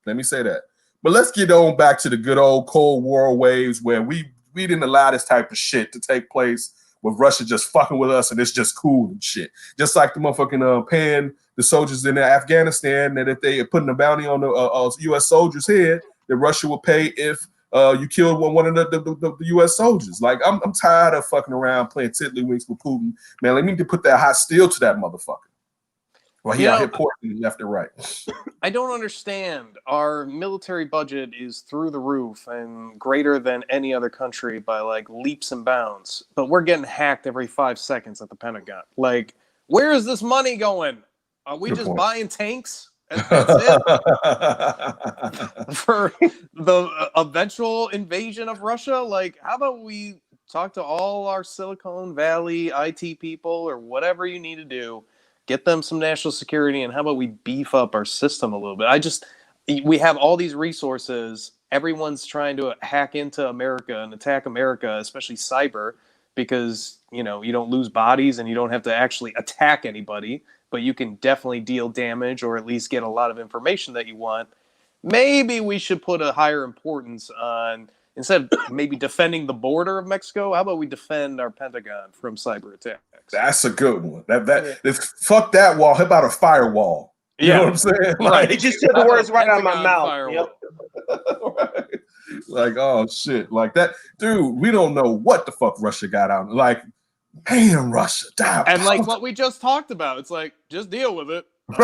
Let me say that. But let's get on back to the good old Cold War waves where we didn't allow this type of shit to take place with Russia just fucking with us and it's just cool and shit. Just like the motherfucking paying the soldiers in Afghanistan that if they are putting a bounty on the U.S. soldiers' head, that Russia will pay if you killed one of the U.S. soldiers. Like, I'm tired of fucking around playing tiddlywinks with Putin. Man, they need to put that hot steel to that motherfucker. Well, he out here pointing left and right. I don't understand. Our military budget is through the roof and greater than any other country by like leaps and bounds. But we're getting hacked every 5 seconds at the Pentagon. Like, where is this money going? Are we just buying tanks? And that's it for the eventual invasion of Russia? Like, how about we talk to all our Silicon Valley IT people or whatever you need to do, get them some national security, and how about we beef up our system a little bit? We have all these resources. Everyone's trying to hack into America and attack America, especially cyber, because, you know, you don't lose bodies and you don't have to actually attack anybody, but you can definitely deal damage or at least get a lot of information that you want. Maybe we should put a higher importance on, instead of maybe defending the border of Mexico, how about we defend our Pentagon from cyber attacks? That's a good one. Fuck that wall. How about a firewall? You know what I'm saying? Like, you just said the words right out of my mouth. Yep. Right. Like, oh shit, like that, dude. We don't know what the fuck Russia got out. Like, damn, Russia, damn. And like what we just talked about, it's like, just deal with it. It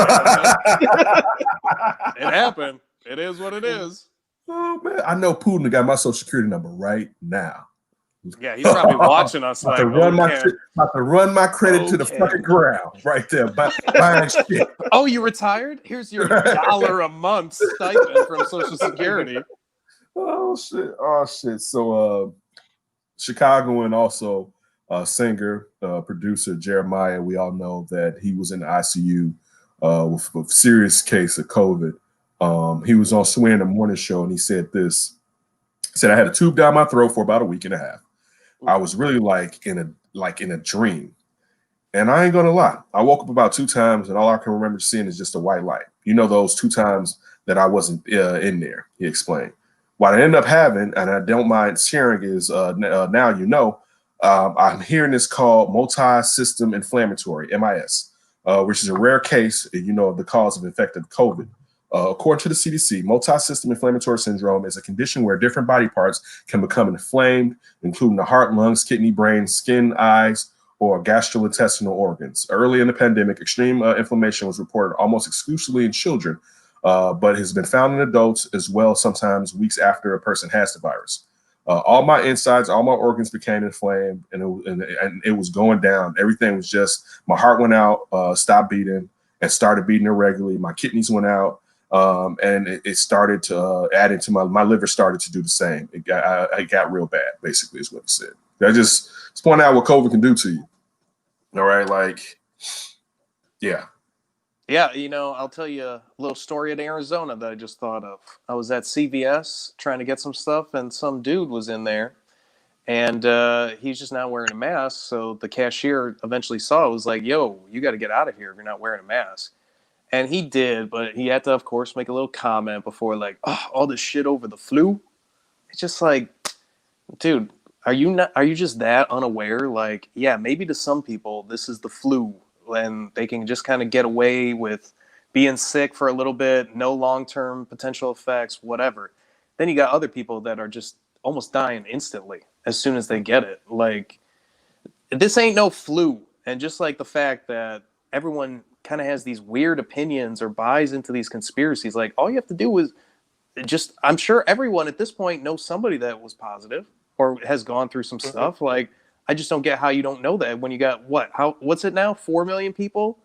happened. It is what it is. Oh man, I know Putin got my social security number right now. Yeah, he's probably watching us. Like, about to run my credit to the fucking ground right there. Buying shit. Oh, you retired? Here's your $1 a month stipend from Social Security. Oh shit. So Chicago and also singer, producer Jeremiah, we all know that he was in the ICU with a serious case of COVID. He was on Sway in the Morning Show and he said this. He said, I had a tube down my throat for about a week and a half. I was really like in a dream. And I ain't gonna lie, I woke up about 2 times and all I can remember seeing is just a white light. You know, those 2 times that I wasn't in there, he explained. What I ended up having, and I don't mind sharing, is now you know, I'm hearing this called multi-system inflammatory, MIS, which is a rare case, you know, of the cause of infected COVID. According to the CDC, multi-system inflammatory syndrome is a condition where different body parts can become inflamed, including the heart, lungs, kidney, brain, skin, eyes, or gastrointestinal organs. Early in the pandemic, extreme inflammation was reported almost exclusively in children, but has been found in adults as well, sometimes weeks after a person has the virus. All my insides, all my organs became inflamed, and it was going down. Everything was just, my heart went out, stopped beating, and started beating irregularly. My kidneys went out. And it started to add into my liver started to do the same. It got real bad, basically, is what he said. I just point out what COVID can do to you. All right, like, yeah. Yeah, you know, I'll tell you a little story in Arizona that I just thought of. I was at CVS trying to get some stuff, and some dude was in there, and he's just not wearing a mask. So the cashier eventually saw it, was like, yo, you got to get out of here if you're not wearing a mask. And he did, but he had to, of course, make a little comment before, like, oh, all this shit over the flu. It's just like, dude, are you just that unaware? Like, yeah, maybe to some people this is the flu, and they can just kind of get away with being sick for a little bit, no long-term potential effects, whatever. Then you got other people that are just almost dying instantly as soon as they get it. Like, this ain't no flu. And just like the fact that everyone kind of has these weird opinions or buys into these conspiracies. Like, all you have to do is just, I'm sure everyone at this point knows somebody that was positive or has gone through some stuff. Like, I just don't get how you don't know that when you got what's it now? 4 million people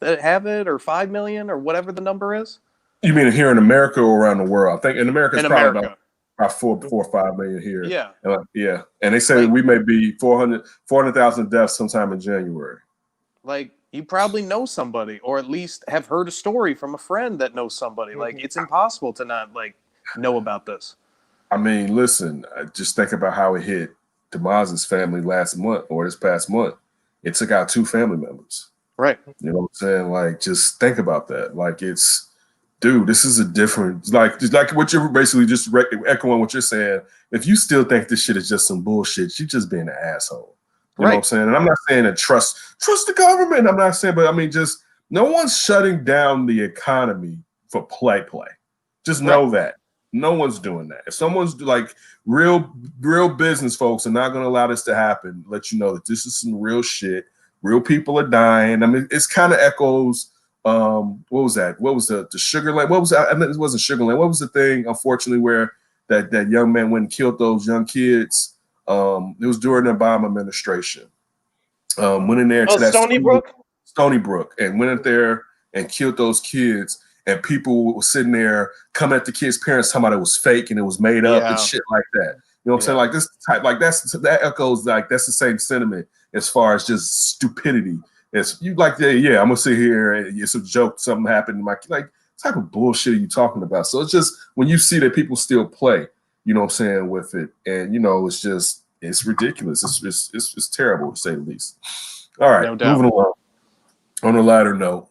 that have it, or 5 million, or whatever the number is. You mean here in America or around the world? I think in America it's probably about 4 or 5 million here. Yeah. Yeah. And they say we may be 400,000 deaths sometime in January. Like, you probably know somebody, or at least have heard a story from a friend that knows somebody. Like, it's impossible to not, like, know about this. I mean, listen, just think about how it hit DeMaz's family last month, or this past month. It took out 2 family members. Right. You know what I'm saying? Like, just think about that. Like, it's dude, this is a different, just like what you're basically just echoing what you're saying. If you still think this shit is just some bullshit, you just being an asshole. You know what I'm saying? And I'm not saying that trust the government. I'm not saying, but I mean, just no one's shutting down the economy for play. Just know that. No one's doing that. If someone's like real business folks are not going to allow this to happen, let you know that this is some real shit. Real people are dying. I mean, it's kind of echoes. What was that? What was the Sugarland? What was that? I mean, it wasn't Sugarland. What was the thing, unfortunately, where that young man went and killed those young kids? It was during the Obama administration. Went in there to that Stony Brook, and went in there and killed those kids. And people were sitting there coming at the kids' parents, talking about it was fake and it was made up and shit like that. You know what I'm saying? Like this type, like that echoes like that's the same sentiment as far as just stupidity. It's you like, I'm gonna sit here and it's a joke, something happened. Like what type of bullshit are you talking about? So it's just when you see that people still play, you know what I'm saying, with it, and you know, it's ridiculous. It's terrible to say the least. All right, moving along. On a lighter note,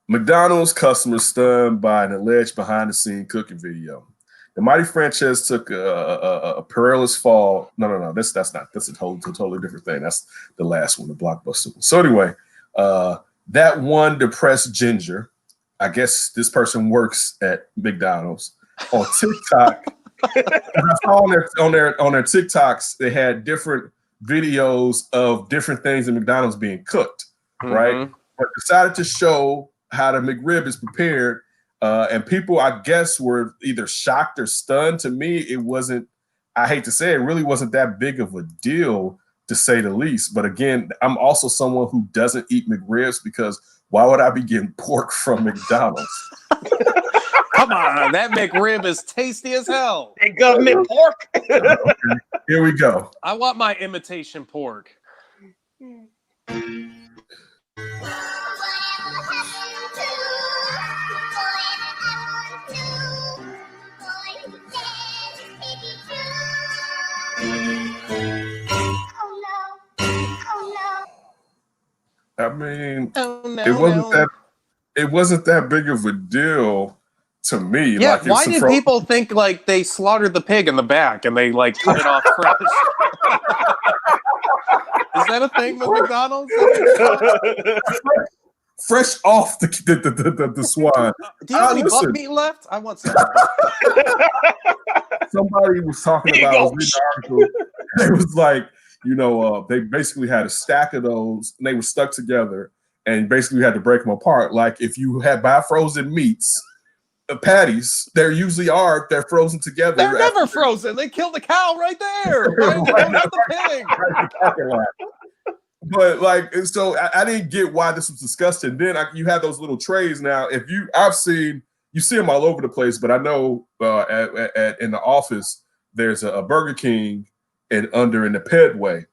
McDonald's customers stunned by an alleged behind-the-scene cooking video. The mighty franchise took a perilous fall. No. That's not. That's a totally different thing. That's the last one, the Blockbuster one. So anyway, that one depressed ginger, I guess this person works at McDonald's, on TikTok. I saw on their TikToks they had different videos of different things in McDonald's being cooked, right? But decided to show how the McRib is prepared, and people, I guess, were either shocked or stunned. To me, it wasn't, I hate to say it, really wasn't that big of a deal, to say the least. But again, I'm also someone who doesn't eat McRibs because why would I be getting pork from McDonald's? Come on, that McRib is tasty as hell. That government pork. Okay, here we go. I want my imitation pork. I mean, it wasn't that big of a deal to me. Yeah, like, why did people think like they slaughtered the pig in the back and they like cut it off fresh? Is that a thing with McDonald's? Fresh off the swine. Do you have any buck meat left? I want some. Somebody was talking about, I was reading an article, it was like, you know, they basically had a stack of those and they were stuck together and basically had to break them apart. Like if you had buy frozen meats, patties, they're frozen together. They're never frozen. They killed the cow right there. The pig. But like, and so I didn't get why this was disgusting. Then you have those little trays now. You see them all over the place, but I know in the office there's a Burger King and under in the pedway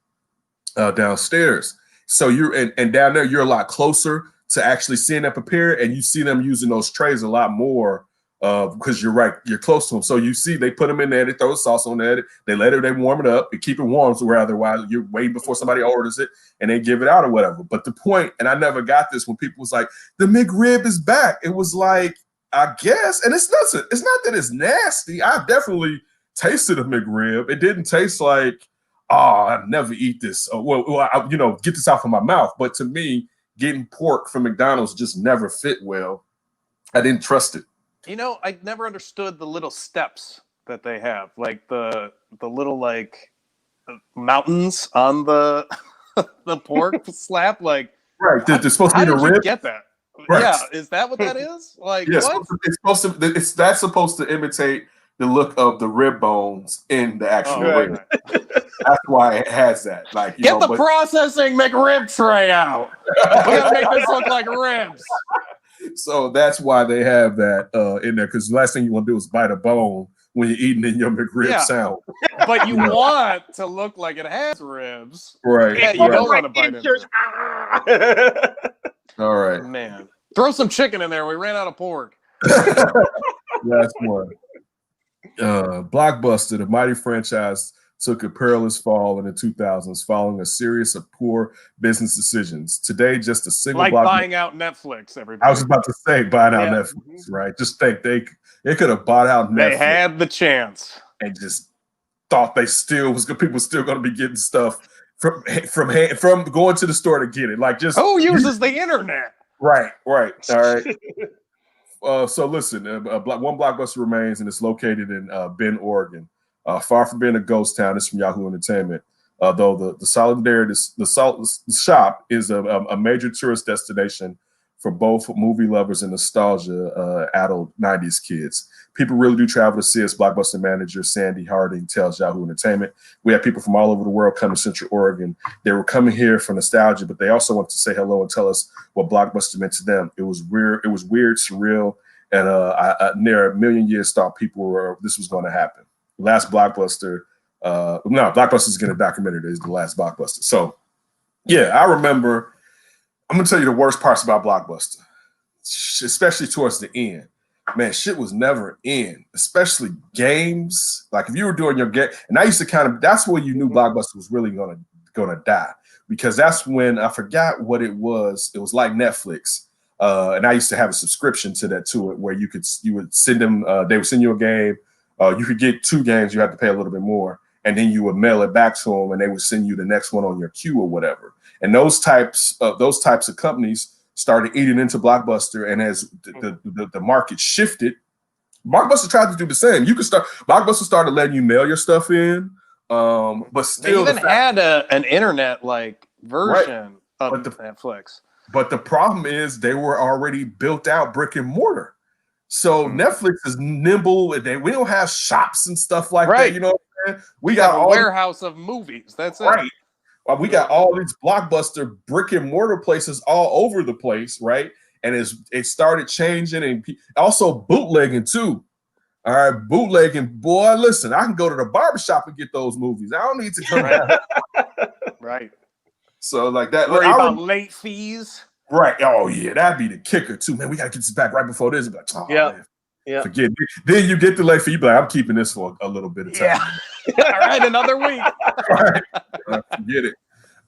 downstairs. So and down there you're a lot closer to actually seeing that prepared, and you see them using those trays a lot more because you're right, you're close to them. So you see they put them in there, they throw the sauce on there, they warm it up, and keep it warm so where otherwise you're waiting before somebody orders it and they give it out or whatever. But the point, and I never got this when people was like, the McRib is back. It was like, I guess, and it's not that it's nasty. I definitely tasted a McRib. It didn't taste like, I'd never eat this. Get this out of my mouth. But to me, getting pork from McDonald's just never fit well. I didn't trust it. You know, I never understood the little steps that they have, like the little like mountains on the the pork slab. Like, right, they're supposed to be the rib. Get that? Right. Yeah, is that what that is? Like, yes, what? That's supposed to imitate the look of the rib bones in the actual rib. Right. That's why it has that. Like, get the processing McRib tray out. We gotta make this look like ribs. So that's why they have that in there, because the last thing you want to do is bite a bone when you're eating in your McRib sound. But you want to look like it has ribs. Right. Yeah, you don't want to bite it. All right. Man. Throw some chicken in there. We ran out of pork. Last one. Blockbuster, the mighty franchise, took a perilous fall in the 2000s following a series of poor business decisions. Today, just a single like buying out Netflix, everybody. I was about to say buying out Netflix, right? Just think they could have bought out Netflix. They had the chance. And just thought they still was good. People were still going to be getting stuff from going to the store to get it. Like just who uses the internet? Right. All right. So listen, one Blockbuster remains, and it's located in Bend, Oregon. Far from being a ghost town, it's from Yahoo Entertainment. Though the shop is a major tourist destination for both movie lovers and nostalgia adult 90s kids. People really do travel to see us. Blockbuster manager Sandy Harding tells Yahoo Entertainment. We have people from all over the world come to Central Oregon. They were coming here for nostalgia, but they also want to say hello and tell us what Blockbuster meant to them. It was weird, surreal, and I near a million years thought this was going to happen. Last Blockbuster, Blockbuster is getting a documentary. It's the last Blockbuster. So, yeah, I remember. I'm gonna tell you the worst parts about Blockbuster, especially towards the end. Man, shit was never in, especially games. Like if you were doing your game, and I used to that's when you knew Blockbuster was really gonna die, because that's when I forgot what it was. It was like Netflix, and I used to have a subscription to it, where you would send them. They would send you a game. You could get 2 games. You had to pay a little bit more, and then you would mail it back to them, and they would send you the next one on your queue or whatever. And those types of companies started eating into Blockbuster, and as the market shifted, Blockbuster tried to do the same. Blockbuster started letting you mail your stuff in, but still they even had an internet like version of Netflix. But the problem is they were already built out brick and mortar. So Netflix is nimble, and we don't have shops and stuff like that. You know what I'm saying? We got a warehouse of movies. That's it. Right. Well, we got all these Blockbuster brick and mortar places all over the place, right? And it started changing, and also bootlegging too. All right, bootlegging, boy. Listen, I can go to the barbershop and get those movies. I don't need to come out. Right. So like that. Worry about late fees. Right. Oh yeah, that'd be the kicker too, man. We gotta get this back right before this. Like, man, forget it. Then you get the late fee. You be like, I'm keeping this for a little bit of time. Yeah. All right, another week. Right. Forget it.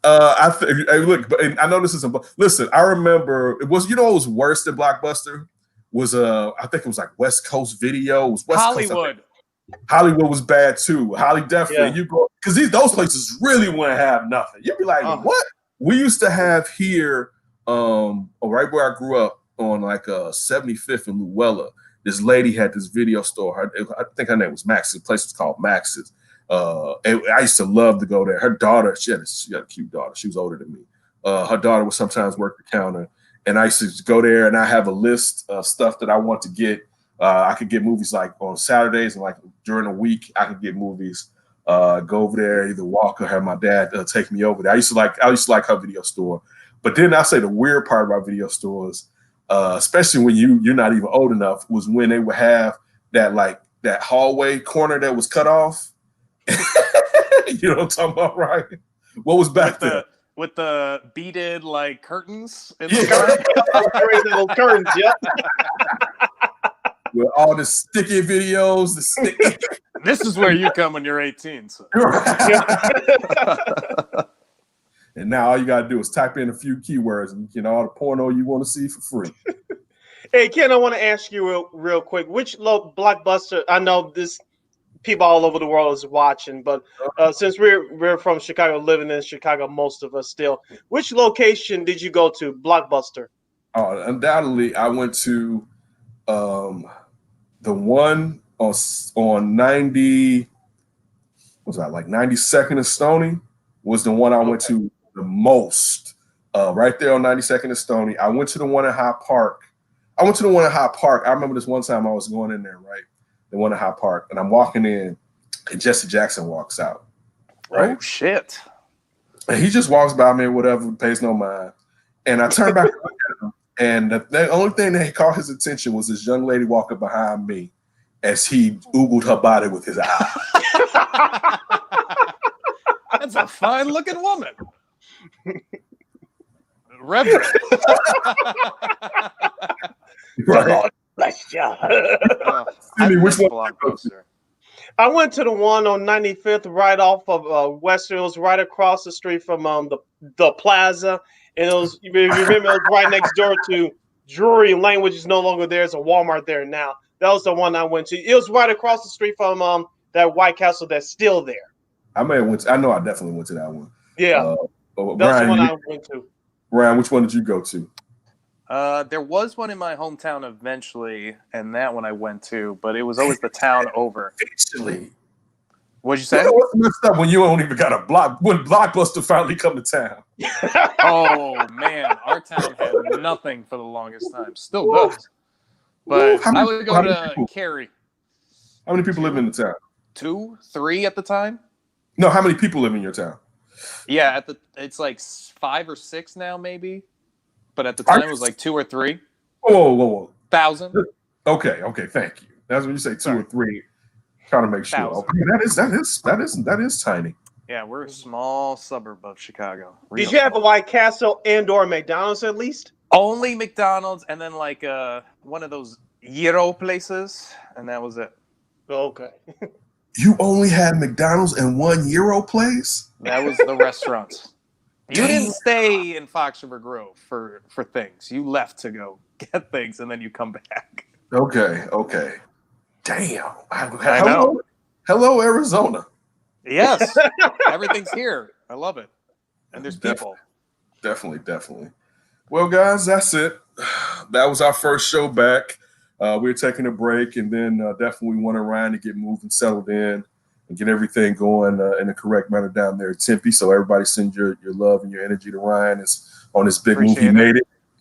Look, and I know this isn't. Listen, I remember it was. You know, what was worse than Blockbuster was I think it was like West Coast Video. It was West Hollywood. Coast, Hollywood was bad too. Definitely. You go because those places really wouldn't have nothing. You'd be like, what? We used to have here, right where I grew up on like 75th and Luella. This lady had this video store. I think her name was Max. The place was called Max's. I used to love to go there. Her daughter, she had a cute daughter. She was older than me. Her daughter would sometimes work the counter, and I used to go there, and I have a list of stuff that I want to get. I could get movies like on Saturdays, and like during the week, I could get movies. Go over there, either walk or have my dad take me over there. I used to like her video store. But then I say the weird part about video stores, especially when you're not even old enough, was when they would have that hallway corner that was cut off. You know what I'm talking about, right? What was back there? With the beaded like curtains in the little curtains, with all the sticky videos, This is where you come when you're 18. So. And now all you gotta do is type in a few keywords, and you get all the porno you want to see for free. Hey Ken, I want to ask you real quick, which Blockbuster? I know this people all over the world is watching, but since we're from Chicago, living in Chicago, most of us still. Which location did you go to? Blockbuster. Oh, undoubtedly, I went to the one on 90. Was that like 92nd and Stony? Was the one I went to the most. Right there on 92nd and Stony. I went to the one in High Park. I remember this one time I was going in there, right? The one in High Park, and I'm walking in, and Jesse Jackson walks out. Right? Oh shit! And he just walks by me, whatever, pays no mind. And I turn back and look at him, and the only thing that caught his attention was this young lady walking behind me as he oogled her body with his eye. That's a fine-looking woman. Reverend. Right. Bless you. Which one? I went to the one on 95th, right off of Western. It was right across the street from the plaza, and it was, you remember, it was right next door to Drury Lane, which is no longer there. There's a Walmart there now. That was the one I went to. It was right across the street from that White Castle that's still there. I know I definitely went to that one. Yeah, that's the one I went to. Ryan, which one did you go to? There was one in my hometown eventually, and that one I went to, but it was always the town over. Eventually. What'd you say? You know what's messed up when you don't even got a when Blockbuster finally come to town? Oh man, our town had nothing for the longest time. Still does. But I would go to Cary. How many people live in the town? 2, 3 at the time. No, how many people live in your town? Yeah, it's like 5 or 6 now, maybe. But at the time, it was like 2 or 3. Whoa. 1,000. Okay, thank you. That's when you say 2 or 3. Trying to make sure. Okay, that is tiny. Yeah, we're a small suburb of Chicago. Did you have a White Castle and/or McDonald's at least? Only McDonald's, and then like one of those gyro places, and that was it. Okay. You only had McDonald's and one gyro place? That was the restaurant. You didn't stay in Fox River Grove for things. You left to go get things, and then you come back. Okay. Damn. I know. Hello, Arizona. Yes. Everything's here. I love it. And there's people. Definitely. Well, guys, that's it. That was our first show back. We're taking a break, and then definitely we want Ryan to get moved and settled in and get everything going in the correct manner down there at Tempe. So everybody send your love and your energy to Ryan. Is on this big move. He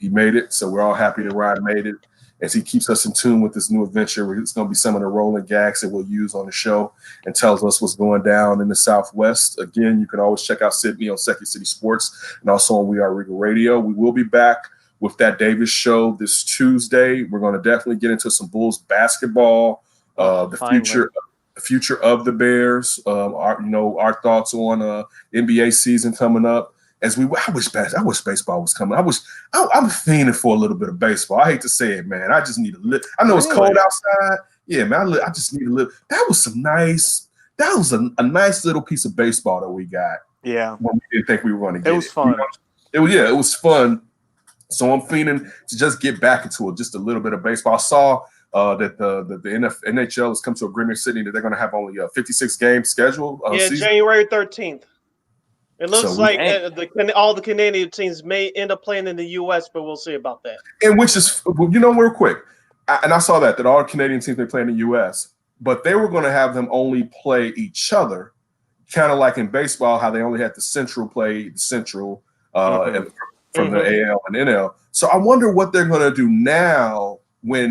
made it. So we're all happy that Ryan made it. As he keeps us in tune with this new adventure, it's going to be some of the rolling gags that we'll use on the show and tells us what's going down in the Southwest. Again, you can always check out Sydney on Second City Sports and also on We Are Regal Radio. We will be back with that Davis show this Tuesday. We're going to definitely get into some Bulls basketball, the future of the Bears, our thoughts on NBA season coming up. I wish baseball was coming. I'm fiending for a little bit of baseball. I hate to say it, man. I just need a little. I know it's cold outside. Yeah, man. I just need a little. That was a nice little piece of baseball that we got. Yeah. When we didn't think we were going to get it. It was fun. It was fun. So I'm fiending to just get back into just a little bit of baseball. I saw that the NHL has come to agreement, Sydney, that they're going to have only a 56 game schedule. Season. January 13th. It looks like all the Canadian teams may end up playing in the U.S., but we'll see about that. And which is, real quick, I saw that all Canadian teams may play in the U.S., but they were going to have them only play each other, kind of like in baseball, how they only had the Central play the Central from the AL and NL. So I wonder what they're going to do now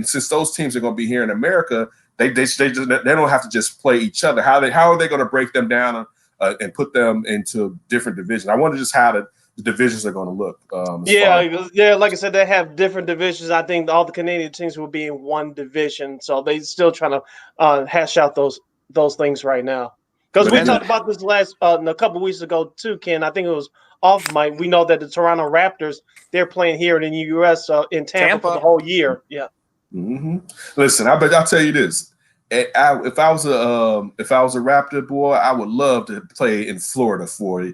since those teams are going to be here in America, they don't have to just play each other. How are they going to break them down and put them into different divisions? I wonder just how the divisions are going to look. Like I said, they have different divisions. I think all the Canadian teams will be in one division, so they're still trying to hash out those things right now. Because we talked about this a couple weeks ago too, Ken. I think it was off mic. We know that the Toronto Raptors, they're playing here in the U.S. In Tampa for the whole year. Yeah. Mm-hmm. Listen, I'll tell you this. If I was a Raptor boy, I would love to play in Florida for a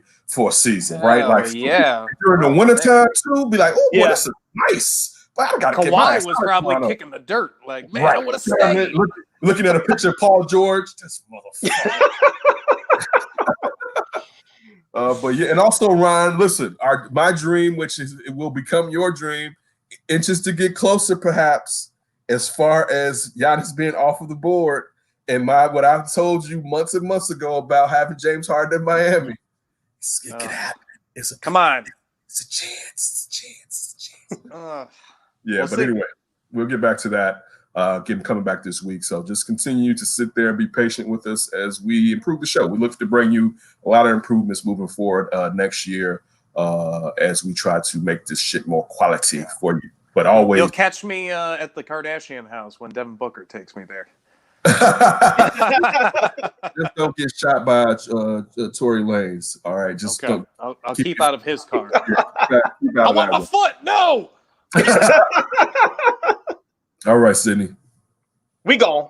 season, right? Like during the wintertime too, be like, boy, this is nice. But I gotta get my Kawhi was probably kicking the dirt, like, man, I want to stay. Looking at a picture of Paul George, this motherfucker. But yeah, and also Ryan, listen, my dream, which it will become your dream, inches to get closer, perhaps. As far as Giannis being off of the board and what I told you months and months ago about having James Harden in Miami, it could happen. Come on. It's a chance. We'll see. Anyway, we'll get back to that. Coming back this week. So just continue to sit there and be patient with us as we improve the show. We look to bring you a lot of improvements moving forward next year as we try to make this shit more quality for you. But always, you'll catch me at the Kardashian house when Devin Booker takes me there. Just don't get shot by Tory Lanez. All right, just okay. I'll keep out of his car. I want my foot. No. All right, Sydney. We gone.